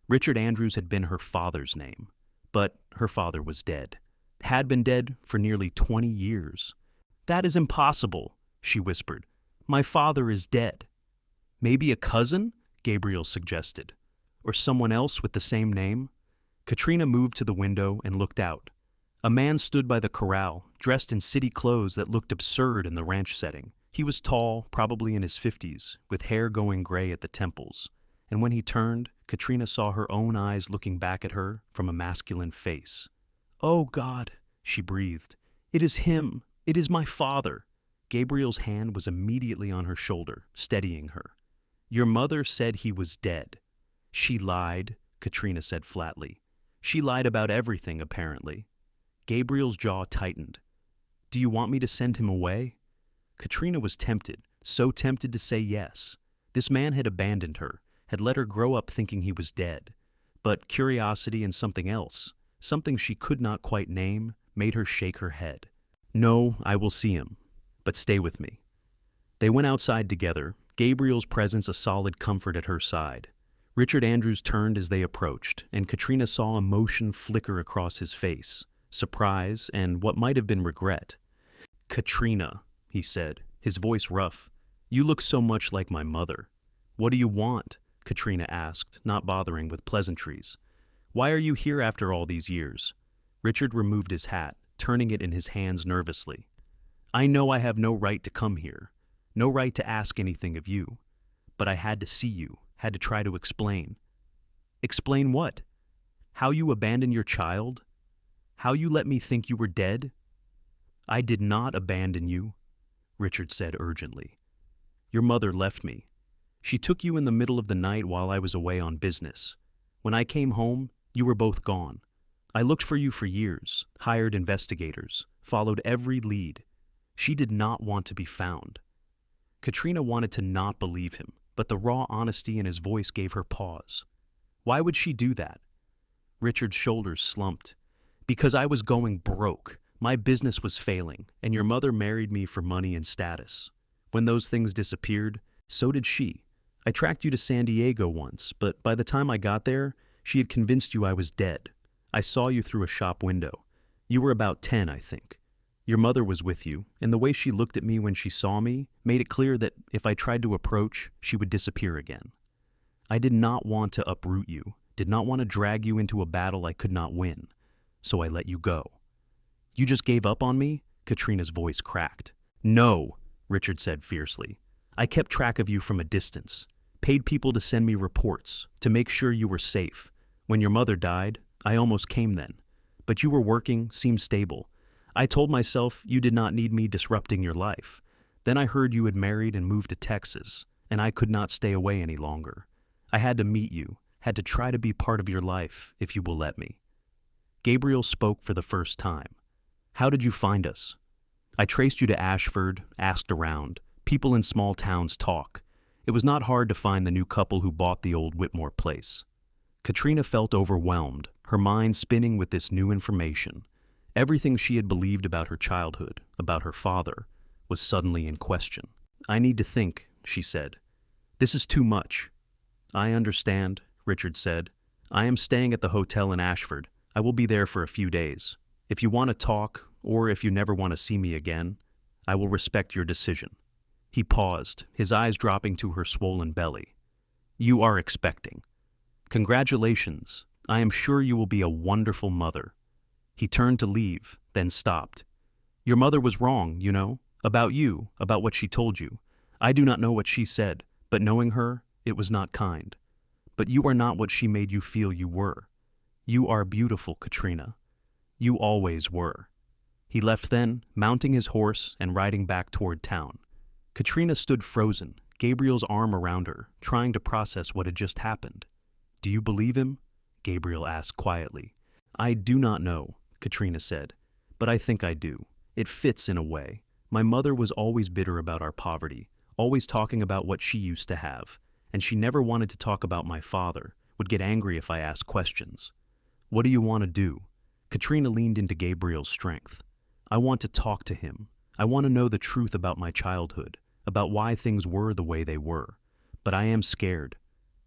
Richard Andrews had been her father's name, but her father was dead. Had been dead for nearly 20 years. "That is impossible," she whispered. "My father is dead." "Maybe a cousin?" Gabriel suggested. "Or someone else with the same name?" Katrina moved to the window and looked out. A man stood by the corral, dressed in city clothes that looked absurd in the ranch setting. He was tall, probably in his 50s, with hair going gray at the temples. And when he turned, Katrina saw her own eyes looking back at her from a masculine face. "Oh, God," she breathed. "It is him. It is my father." Gabriel's hand was immediately on her shoulder, steadying her. "Your mother said he was dead." "She lied," Katrina said flatly. "She lied about everything, apparently." Gabriel's jaw tightened. "Do you want me to send him away?" Katrina was tempted, so tempted to say yes. This man had abandoned her, had let her grow up thinking he was dead. But curiosity and something else, something she could not quite name, made her shake her head. "No, I will see him, but stay with me." They went outside together, Gabriel's presence a solid comfort at her side. Richard Andrews turned as they approached, and Katrina saw emotion flicker across his face, surprise and what might have been regret. "Katrina," he said, his voice rough, "you look so much like my mother." "What do you want?" Katrina asked, not bothering with pleasantries. "Why are you here after all these years?" Richard removed his hat, turning it in his hands nervously. "I know I have no right to come here, no right to ask anything of you, but I had to see you, had to try to explain." "Explain what? How you abandoned your child? How you let me think you were dead?" "I did not abandon you," Richard said urgently. "Your mother left me. She took you in the middle of the night while I was away on business. When I came home, you were both gone. I looked for you for years, hired investigators, followed every lead. She did not want to be found." Katrina wanted to not believe him, but the raw honesty in his voice gave her pause. Why would she do that? Richard's shoulders slumped. "Because I was going broke. My business was failing, and your mother married me for money and status. When those things disappeared, so did she. I tracked you to San Diego once, but by the time I got there, she had convinced you I was dead. I saw you through a shop window. You were about 10, I think. Your mother was with you, and the way she looked at me when she saw me made it clear that if I tried to approach, she would disappear again. I did not want to uproot you, did not want to drag you into a battle I could not win, so I let you go. You just gave up on me? Katrina's voice cracked. No, Richard said fiercely. I kept track of you from a distance, paid people to send me reports, to make sure you were safe. When your mother died, I almost came then. But you were working, seemed stable. I told myself you did not need me disrupting your life. Then I heard you had married and moved to Texas, and I could not stay away any longer. I had to meet you, had to try to be part of your life, if you will let me. Gabriel spoke for the first time. How did you find us? I traced you to Ashford, asked around. People in small towns talk. It was not hard to find the new couple who bought the old Whitmore place. Katrina felt overwhelmed, her mind spinning with this new information. Everything she had believed about her childhood, about her father, was suddenly in question. I need to think, she said. This is too much. I understand, Richard said. I am staying at the hotel in Ashford. I will be there for a few days. If you want to talk, or if you never want to see me again, I will respect your decision. He paused, his eyes dropping to her swollen belly. You are expecting. Congratulations. I am sure you will be a wonderful mother. He turned to leave, then stopped. Your mother was wrong, you know, about you, about what she told you. I do not know what she said, but knowing her, it was not kind. But you are not what she made you feel you were. You are beautiful, Katrina. You always were. He left then, mounting his horse and riding back toward town. Katrina stood frozen, Gabriel's arm around her, trying to process what had just happened. Do you believe him? Gabriel asked quietly. I do not know, Katrina said, but I think I do. It fits in a way. My mother was always bitter about our poverty, always talking about what she used to have, and she never wanted to talk about my father, would get angry if I asked questions. What do you want to do? Katrina leaned into Gabriel's strength. I want to talk to him. I want to know the truth about my childhood, about why things were the way they were. But I am scared.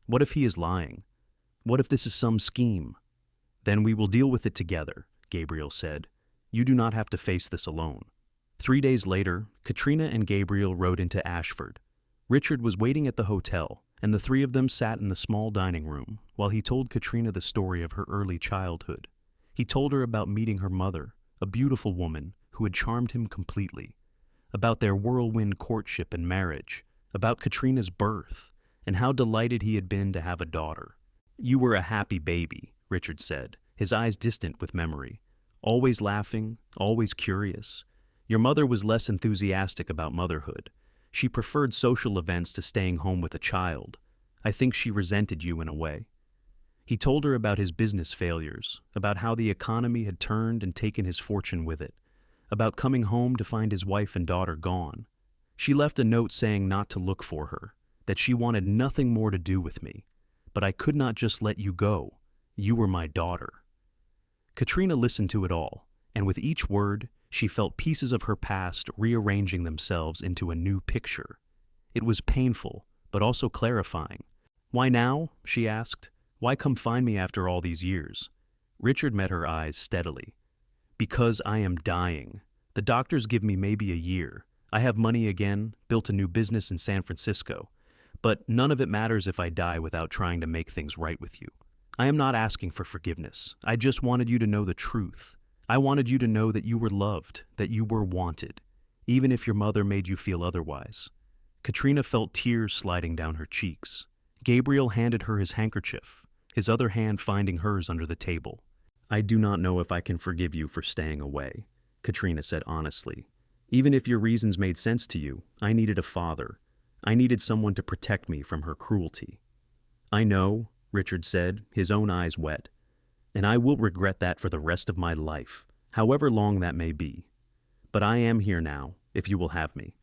What if he is lying? What if this is some scheme? Then we will deal with it together, Gabriel said. You do not have to face this alone. 3 days later, Katrina and Gabriel rode into Ashford. Richard was waiting at the hotel, and the three of them sat in the small dining room while he told Katrina the story of her early childhood. He told her about meeting her mother, a beautiful woman who had charmed him completely, about their whirlwind courtship and marriage, about Katrina's birth, and how delighted he had been to have a daughter. You were a happy baby, Richard said, his eyes distant with memory. Always laughing, always curious. Your mother was less enthusiastic about motherhood. She preferred social events to staying home with a child. I think she resented you in a way. He told her about his business failures, about how the economy had turned and taken his fortune with it, about coming home to find his wife and daughter gone. She left a note saying not to look for her, that she wanted nothing more to do with me. But I could not just let you go. You were my daughter. Katrina listened to it all, and with each word, she felt pieces of her past rearranging themselves into a new picture. It was painful, but also clarifying. Why now? She asked. Why come find me after all these years? Richard met her eyes steadily. Because I am dying. The doctors give me maybe a year. I have money again, built a new business in San Francisco. But none of it matters if I die without trying to make things right with you. I am not asking for forgiveness. I just wanted you to know the truth. I wanted you to know that you were loved, that you were wanted, even if your mother made you feel otherwise. Katrina felt tears sliding down her cheeks. Gabriel handed her his handkerchief, his other hand finding hers under the table. I do not know if I can forgive you for staying away, Katrina said honestly. Even if your reasons made sense to you, I needed a father. I needed someone to protect me from her cruelty. I know, Richard said, his own eyes wet, and I will regret that for the rest of my life, however long that may be. But I am here now, if you will have me.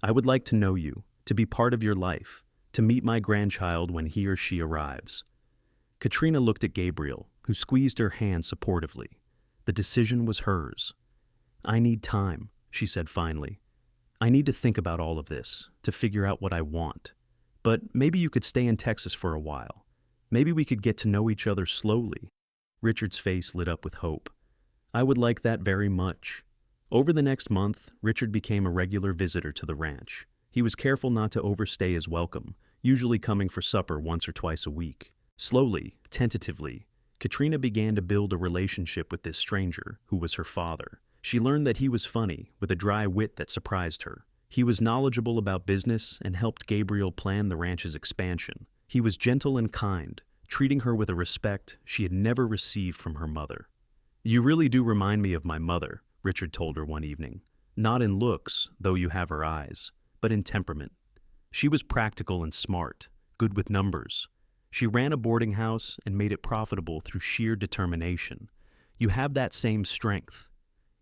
I would like to know you, to be part of your life, to meet my grandchild when he or she arrives. Katrina looked at Gabriel, who squeezed her hand supportively. The decision was hers. I need time, she said finally. I need to think about all of this, to figure out what I want. But maybe you could stay in Texas for a while. Maybe we could get to know each other slowly. Richard's face lit up with hope. I would like that very much. Over the next month, Richard became a regular visitor to the ranch. He was careful not to overstay his welcome, usually coming for supper once or twice a week. Slowly, tentatively, Katrina began to build a relationship with this stranger, who was her father. She learned that he was funny, with a dry wit that surprised her. He was knowledgeable about business and helped Gabriel plan the ranch's expansion. He was gentle and kind, treating her with a respect she had never received from her mother. "You really do remind me of my mother," Richard told her one evening. "Not in looks, though you have her eyes, but in temperament. She was practical and smart, good with numbers. She ran a boarding house and made it profitable through sheer determination. You have that same strength."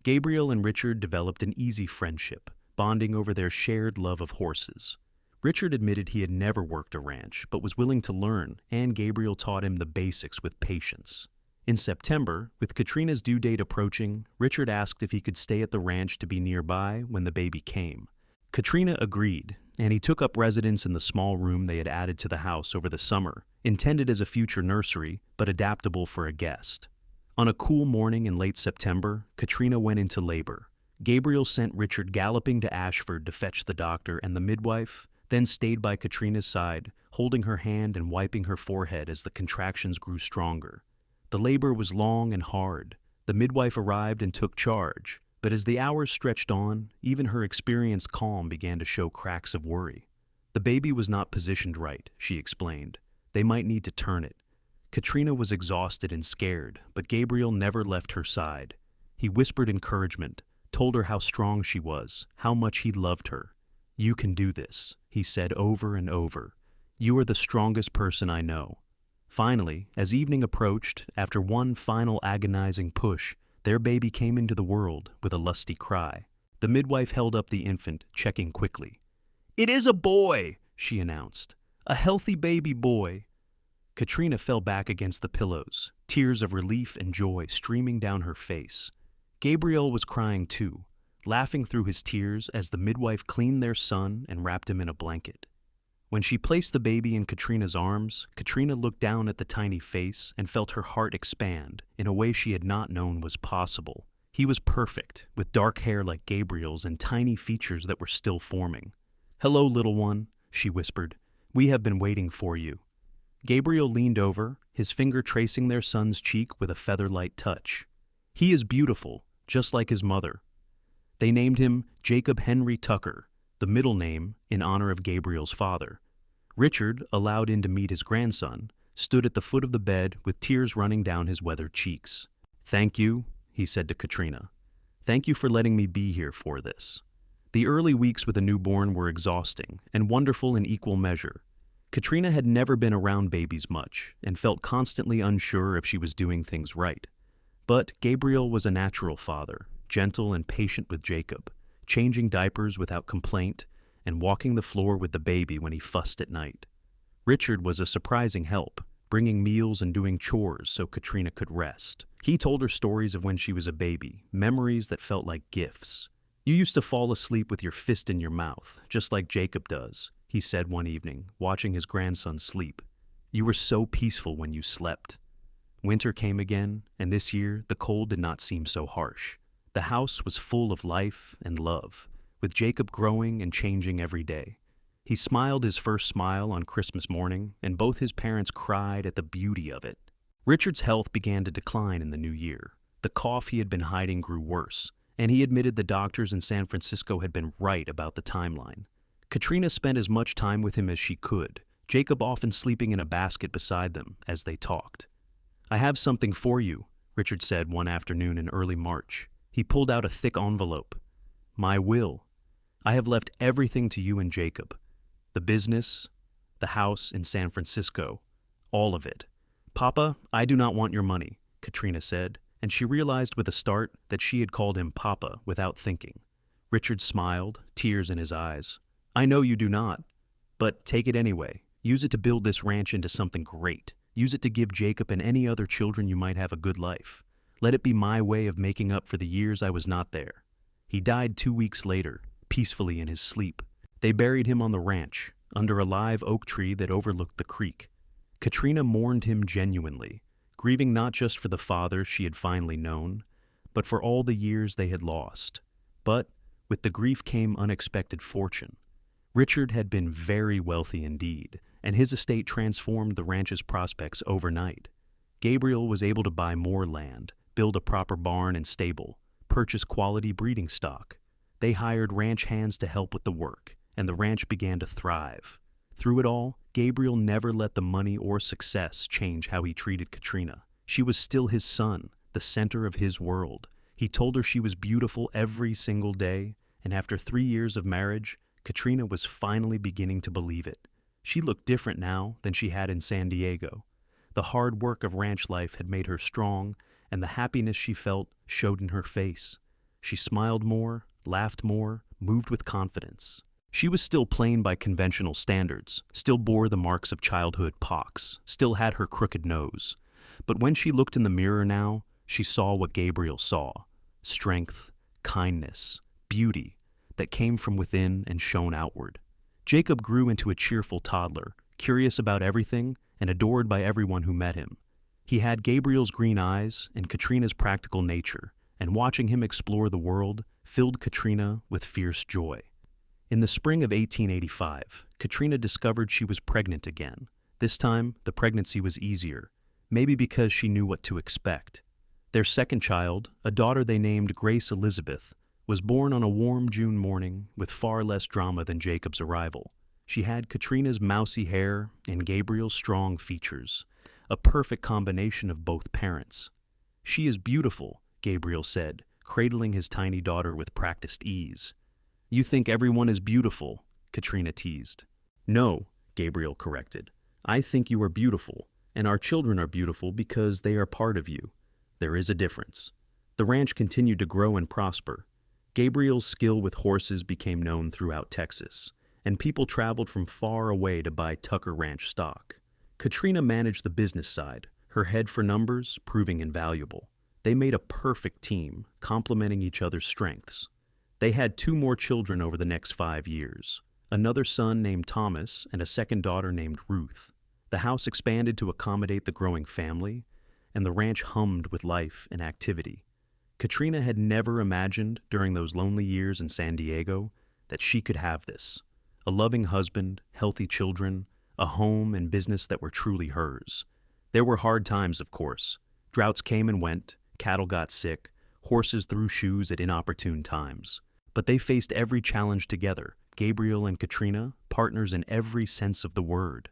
Gabriel and Richard developed an easy friendship, bonding over their shared love of horses. Richard admitted he had never worked a ranch, but was willing to learn, and Gabriel taught him the basics with patience. In September, with Katrina's due date approaching, Richard asked if he could stay at the ranch to be nearby when the baby came. Katrina agreed, and he took up residence in the small room they had added to the house over the summer, intended as a future nursery, but adaptable for a guest. On a cool morning in late September, Katrina went into labor. Gabriel sent Richard galloping to Ashford to fetch the doctor and the midwife, then stayed by Katrina's side, holding her hand and wiping her forehead as the contractions grew stronger. The labor was long and hard. The midwife arrived and took charge, but as the hours stretched on, even her experienced calm began to show cracks of worry. The baby was not positioned right, she explained. They might need to turn it. Katrina was exhausted and scared, but Gabriel never left her side. He whispered encouragement, told her how strong she was, how much he loved her. "You can do this," he said over and over. "You are the strongest person I know." Finally, as evening approached, after one final agonizing push, their baby came into the world with a lusty cry. The midwife held up the infant, checking quickly. "It is a boy," she announced. "A healthy baby boy." Katrina fell back against the pillows, tears of relief and joy streaming down her face. Gabriel was crying too, laughing through his tears as the midwife cleaned their son and wrapped him in a blanket. When she placed the baby in Katrina's arms, Katrina looked down at the tiny face and felt her heart expand in a way she had not known was possible. He was perfect, with dark hair like Gabriel's and tiny features that were still forming. "Hello, little one," she whispered. "We have been waiting for you." Gabriel leaned over, his finger tracing their son's cheek with a feather-light touch. "He is beautiful, just like his mother." They named him Jacob Henry Tucker, the middle name in honor of Gabriel's father. Richard, allowed in to meet his grandson, stood at the foot of the bed with tears running down his weathered cheeks. "Thank you," he said to Katrina. "Thank you for letting me be here for this." The early weeks with a newborn were exhausting and wonderful in equal measure. Katrina had never been around babies much and felt constantly unsure if she was doing things right. But Gabriel was a natural father, gentle and patient with Jacob, changing diapers without complaint and walking the floor with the baby when he fussed at night. Richard was a surprising help, bringing meals and doing chores so Katrina could rest. He told her stories of when she was a baby, memories that felt like gifts. "You used to fall asleep with your fist in your mouth, just like Jacob does," he said one evening, watching his grandson sleep. "You were so peaceful when you slept." Winter came again, and this year the cold did not seem so harsh. The house was full of life and love, with Jacob growing and changing every day. He smiled his first smile on Christmas morning, and both his parents cried at the beauty of it. Richard's health began to decline in the new year. The cough he had been hiding grew worse, and he admitted the doctors in San Francisco had been right about the timeline. Katrina spent as much time with him as she could, Jacob often sleeping in a basket beside them as they talked. "I have something for you," Richard said one afternoon in early March. He pulled out a thick envelope. "My will. I have left everything to you and Jacob. The business, the house in San Francisco, all of it. Papa, I do not want your money," Katrina said, and she realized with a start that she had called him Papa without thinking. Richard smiled, tears in his eyes. "I know you do not, but take it anyway. Use it to build this ranch into something great. Use it to give Jacob and any other children you might have a good life. Let it be my way of making up for the years I was not there." He died 2 weeks later, peacefully in his sleep. They buried him on the ranch, under a live oak tree that overlooked the creek. Katrina mourned him genuinely, grieving not just for the father she had finally known, but for all the years they had lost. But with the grief came unexpected fortune. Richard had been very wealthy indeed, and his estate transformed the ranch's prospects overnight. Gabriel was able to buy more land, build a proper barn and stable, purchase quality breeding stock. They hired ranch hands to help with the work, and the ranch began to thrive. Through it all, Gabriel never let the money or success change how he treated Katrina. She was still his son, the center of his world. He told her she was beautiful every single day, and after 3 years of marriage, Katrina was finally beginning to believe it. She looked different now than she had in San Diego. The hard work of ranch life had made her strong, and the happiness she felt showed in her face. She smiled more, laughed more, moved with confidence. She was still plain by conventional standards, still bore the marks of childhood pox, still had her crooked nose. But when she looked in the mirror now, she saw what Gabriel saw: strength, kindness, beauty that came from within and shone outward. Jacob grew into a cheerful toddler, curious about everything and adored by everyone who met him. He had Gabriel's green eyes and Katrina's practical nature, and watching him explore the world filled Katrina with fierce joy. In the spring of 1885, Katrina discovered she was pregnant again. This time, the pregnancy was easier, maybe because she knew what to expect. Their second child, a daughter they named Grace Elizabeth, was born on a warm June morning with far less drama than Jacob's arrival. She had Katrina's mousy hair and Gabriel's strong features, a perfect combination of both parents. "She is beautiful," Gabriel said, cradling his tiny daughter with practiced ease. "You think everyone is beautiful," Katrina teased. "No," Gabriel corrected. "I think you are beautiful, and our children are beautiful because they are part of you. There is a difference." The ranch continued to grow and prosper. Gabriel's skill with horses became known throughout Texas, and people traveled from far away to buy Tucker Ranch stock. Katrina managed the business side, her head for numbers proving invaluable. They made a perfect team, complementing each other's strengths. They had 2 more children over the next 5 years, another son named Thomas and a second daughter named Ruth. The house expanded to accommodate the growing family, and the ranch hummed with life and activity. Katrina had never imagined during those lonely years in San Diego that she could have this: a loving husband, healthy children, a home and business that were truly hers. There were hard times, of course. Droughts came and went, cattle got sick, horses threw shoes at inopportune times. But they faced every challenge together, Gabriel and Katrina, partners in every sense of the word.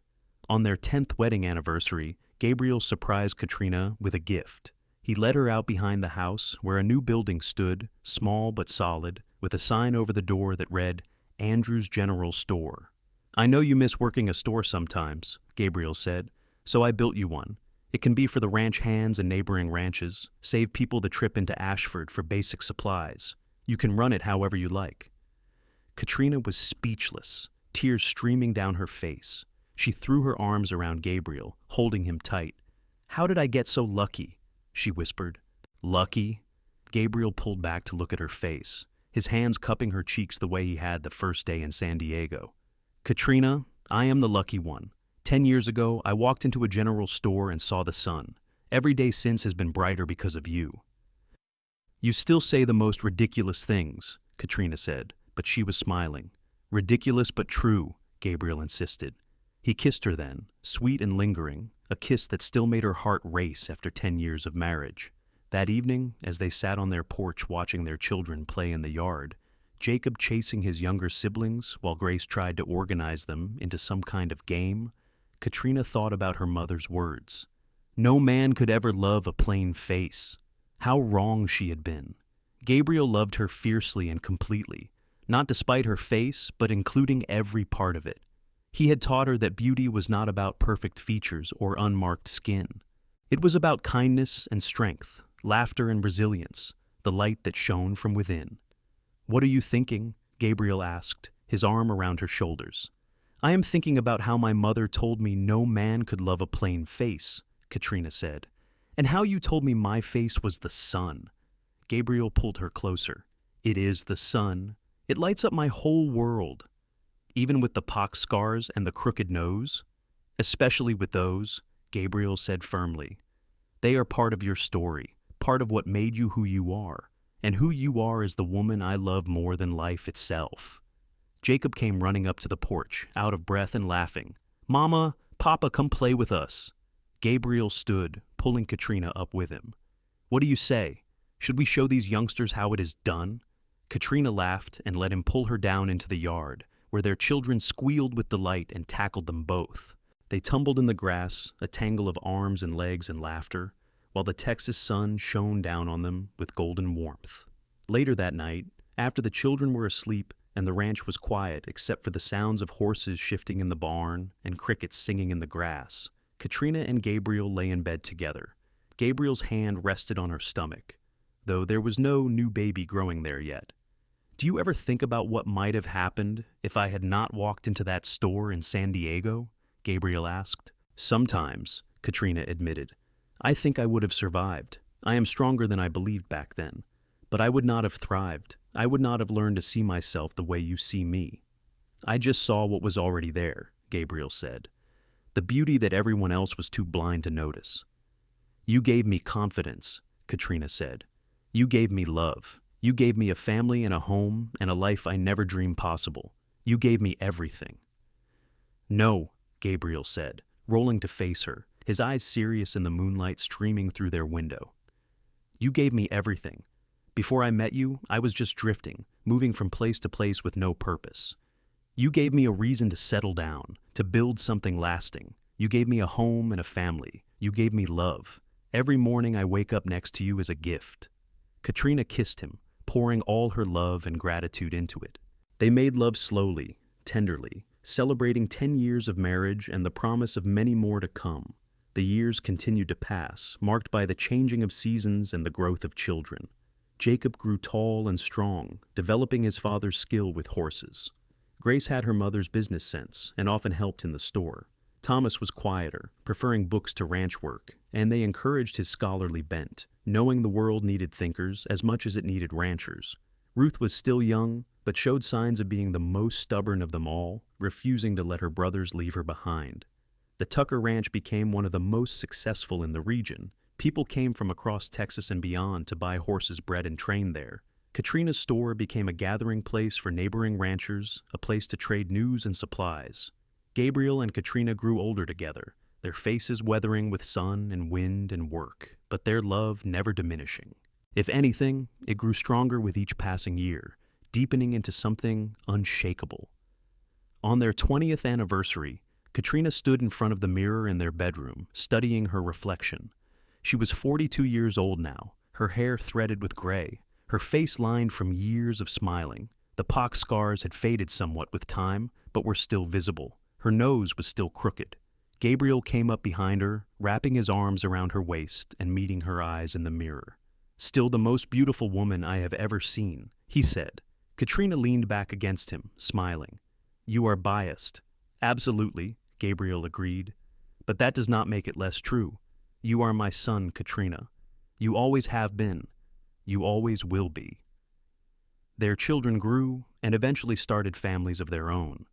On their 10th wedding anniversary, Gabriel surprised Katrina with a gift. He led her out behind the house where a new building stood, small but solid, with a sign over the door that read, "Andrews General Store." "I know you miss working a store sometimes," Gabriel said, "so I built you one. It can be for the ranch hands and neighboring ranches, save people the trip into Ashford for basic supplies. You can run it however you like." Katrina was speechless, tears streaming down her face. She threw her arms around Gabriel, holding him tight. "How did I get so lucky?" she whispered. "Lucky?" Gabriel pulled back to look at her face, his hands cupping her cheeks the way he had the first day in San Diego. "Katrina, I am the lucky one. 10 years ago, I walked into a general store and saw the sun. Every day since has been brighter because of you." "You still say the most ridiculous things," Katrina said, but she was smiling. "Ridiculous but true," Gabriel insisted. He kissed her then, sweet and lingering, a kiss that still made her heart race after 10 years of marriage. That evening, as they sat on their porch watching their children play in the yard, Jacob chasing his younger siblings while Grace tried to organize them into some kind of game, Katrina thought about her mother's words. No man could ever love a plain face. How wrong she had been. Gabriel loved her fiercely and completely, not despite her face, but including every part of it. He had taught her that beauty was not about perfect features or unmarked skin. It was about kindness and strength, laughter and resilience, the light that shone from within. "What are you thinking?" Gabriel asked, his arm around her shoulders. "I am thinking about how my mother told me no man could love a plain face," Katrina said, "and how you told me my face was the sun." Gabriel pulled her closer. "It is the sun. It lights up my whole world." "Even with the pox scars and the crooked nose?" "Especially with those," Gabriel said firmly. "They are part of your story, part of what made you who you are, and who you are is the woman I love more than life itself." Jacob came running up to the porch, out of breath and laughing. "Mama, Papa, come play with us." Gabriel stood, pulling Katrina up with him. "What do you say? Should we show these youngsters how it is done?" Katrina laughed and let him pull her down into the yard, where their children squealed with delight and tackled them both. They tumbled in the grass, a tangle of arms and legs and laughter, while the Texas sun shone down on them with golden warmth. Later that night, after the children were asleep and the ranch was quiet except for the sounds of horses shifting in the barn and crickets singing in the grass, Katrina and Gabriel lay in bed together. Gabriel's hand rested on her stomach, though there was no new baby growing there yet. "Do you ever think about what might have happened if I had not walked into that store in San Diego?" Gabriel asked. "Sometimes," Katrina admitted. "I think I would have survived. I am stronger than I believed back then. But I would not have thrived. I would not have learned to see myself the way you see me." "I just saw what was already there," Gabriel said. "The beauty that everyone else was too blind to notice." "You gave me confidence," Katrina said. "You gave me love. You gave me a family and a home and a life I never dreamed possible. You gave me everything." "No," Gabriel said, rolling to face her, his eyes serious in the moonlight streaming through their window. "You gave me everything. Before I met you, I was just drifting, moving from place to place with no purpose. You gave me a reason to settle down, to build something lasting. You gave me a home and a family. You gave me love. Every morning I wake up next to you is a gift." Katrina kissed him, pouring all her love and gratitude into it. They made love slowly, tenderly, celebrating 10 years of marriage and the promise of many more to come. The years continued to pass, marked by the changing of seasons and the growth of children. Jacob grew tall and strong, developing his father's skill with horses. Grace had her mother's business sense and often helped in the store. Thomas was quieter, preferring books to ranch work, and they encouraged his scholarly bent, knowing the world needed thinkers as much as it needed ranchers. Ruth was still young, but showed signs of being the most stubborn of them all, refusing to let her brothers leave her behind. The Tucker Ranch became one of the most successful in the region. People came from across Texas and beyond to buy horses bred and trained there. Katrina's store became a gathering place for neighboring ranchers, a place to trade news and supplies. Gabriel and Katrina grew older together, their faces weathering with sun and wind and work, but their love never diminishing. If anything, it grew stronger with each passing year, deepening into something unshakable. On their 20th anniversary, Katrina stood in front of the mirror in their bedroom, studying her reflection. She was 42 years old now, her hair threaded with gray, her face lined from years of smiling. The pock scars had faded somewhat with time, but were still visible. Her nose was still crooked. Gabriel came up behind her, wrapping his arms around her waist and meeting her eyes in the mirror. "Still the most beautiful woman I have ever seen," he said. Katrina leaned back against him, smiling. "You are biased." "Absolutely," Gabriel agreed. "But that does not make it less true. You are my son, Katrina. You always have been. You always will be." Their children grew and eventually started families of their own.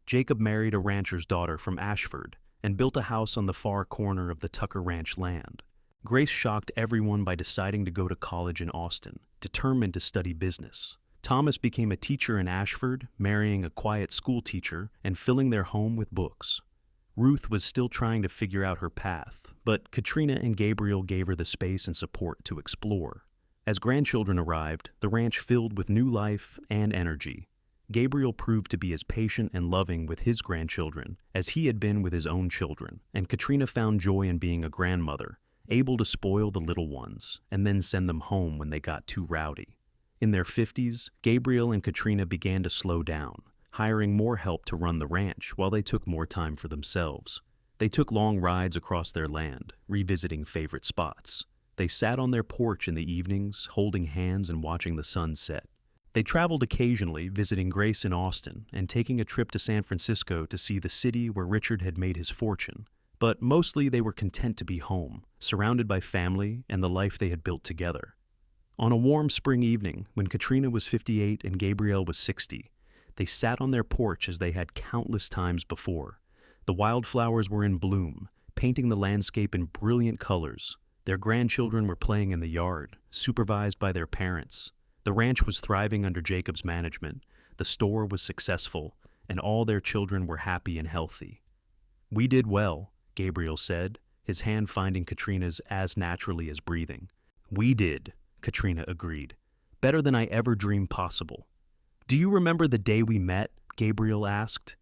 Jacob married a rancher's daughter from Ashford and built a house on the far corner of the Tucker Ranch land. Grace shocked everyone by deciding to go to college in Austin, determined to study business. Thomas became a teacher in Ashford, marrying a quiet school teacher and filling their home with books. Ruth was still trying to figure out her path, but Katrina and Gabriel gave her the space and support to explore. As grandchildren arrived, the ranch filled with new life and energy. Gabriel proved to be as patient and loving with his grandchildren as he had been with his own children, and Katrina found joy in being a grandmother, able to spoil the little ones and then send them home when they got too rowdy. In their 50s, Gabriel and Katrina began to slow down, hiring more help to run the ranch while they took more time for themselves. They took long rides across their land, revisiting favorite spots. They sat on their porch in the evenings, holding hands and watching the sun set. They traveled occasionally, visiting Grace in Austin and taking a trip to San Francisco to see the city where Richard had made his fortune. But mostly they were content to be home, surrounded by family and the life they had built together. On a warm spring evening, when Katrina was 58 and Gabriel was 60, they sat on their porch as they had countless times before. The wildflowers were in bloom, painting the landscape in brilliant colors. Their grandchildren were playing in the yard, supervised by their parents. The ranch was thriving under Jacob's management, the store was successful, and all their children were happy and healthy. "We did well," Gabriel said, his hand finding Katrina's as naturally as breathing. "We did," Katrina agreed. "Better than I ever dreamed possible." "Do you remember the day we met?" Gabriel asked.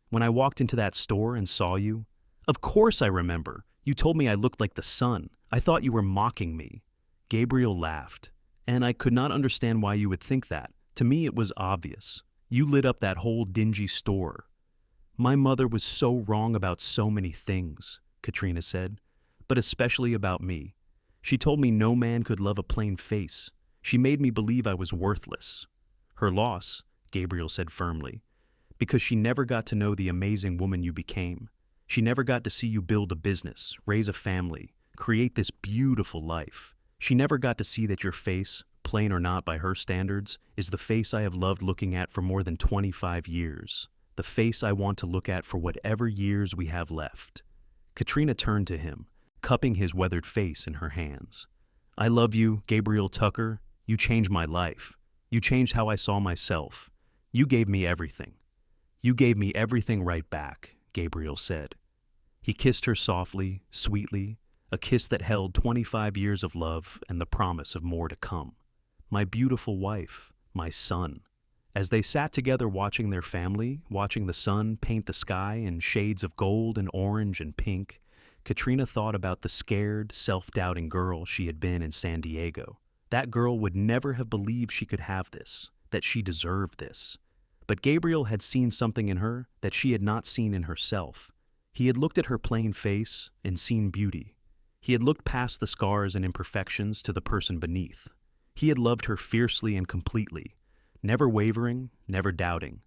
"When I walked into that store and saw you?" "Of course I remember. You told me I looked like the sun. I thought you were mocking me." Gabriel laughed. "And I could not understand why you would think that. To me it was obvious. You lit up that whole dingy store." "My mother was so wrong about so many things," Katrina said, "but especially about me. She told me no man could love a plain face. She made me believe I was worthless." "Her loss," Gabriel said firmly, "because she never got to know the amazing woman you became. She never got to see you build a business, raise a family, create this beautiful life. She never got to see that your face, plain or not by her standards, is the face I have loved looking at for more than 25 years. The face I want to look at for whatever years we have left." Katrina turned to him, cupping his weathered face in her hands. "I love you, Gabriel Tucker. You changed my life. You changed how I saw myself. You gave me everything." "You gave me everything right back," Gabriel said. He kissed her softly, sweetly, a kiss that held 25 years of love and the promise of more to come. "My beautiful wife, my son." As they sat together watching their family, watching the sun paint the sky in shades of gold and orange and pink, Katrina thought about the scared, self-doubting girl she had been in San Diego. That girl would never have believed she could have this, that she deserved this. But Gabriel had seen something in her that she had not seen in herself. He had looked at her plain face and seen beauty. He had looked past the scars and imperfections to the person beneath. He had loved her fiercely and completely, never wavering, never doubting.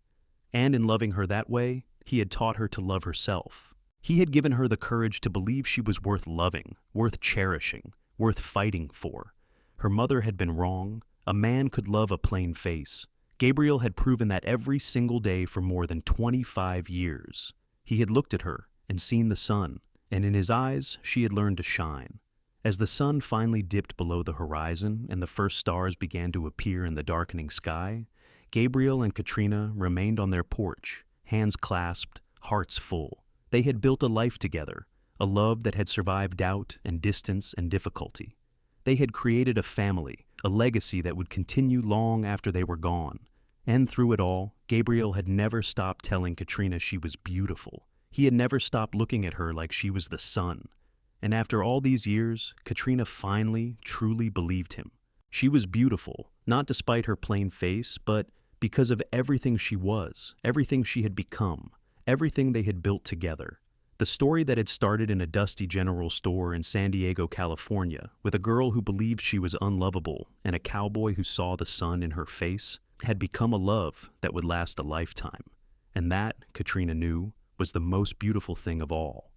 And in loving her that way, he had taught her to love herself. He had given her the courage to believe she was worth loving, worth cherishing, worth fighting for. Her mother had been wrong. A man could love a plain face. Gabriel had proven that every single day for more than 25 years. He had looked at her and seen the sun, and in his eyes she had learned to shine. As the sun finally dipped below the horizon and the first stars began to appear in the darkening sky, Gabriel and Katrina remained on their porch, hands clasped, hearts full. They had built a life together, a love that had survived doubt and distance and difficulty. They had created a family, a legacy that would continue long after they were gone. And through it all, Gabriel had never stopped telling Katrina she was beautiful. He had never stopped looking at her like she was the sun. And after all these years, Katrina finally, truly believed him. She was beautiful, not despite her plain face, but because of everything she was, everything she had become, everything they had built together. The story that had started in a dusty general store in San Diego, California, with a girl who believed she was unlovable and a cowboy who saw the sun in her face, had become a love that would last a lifetime. And that, Katrina knew, was the most beautiful thing of all.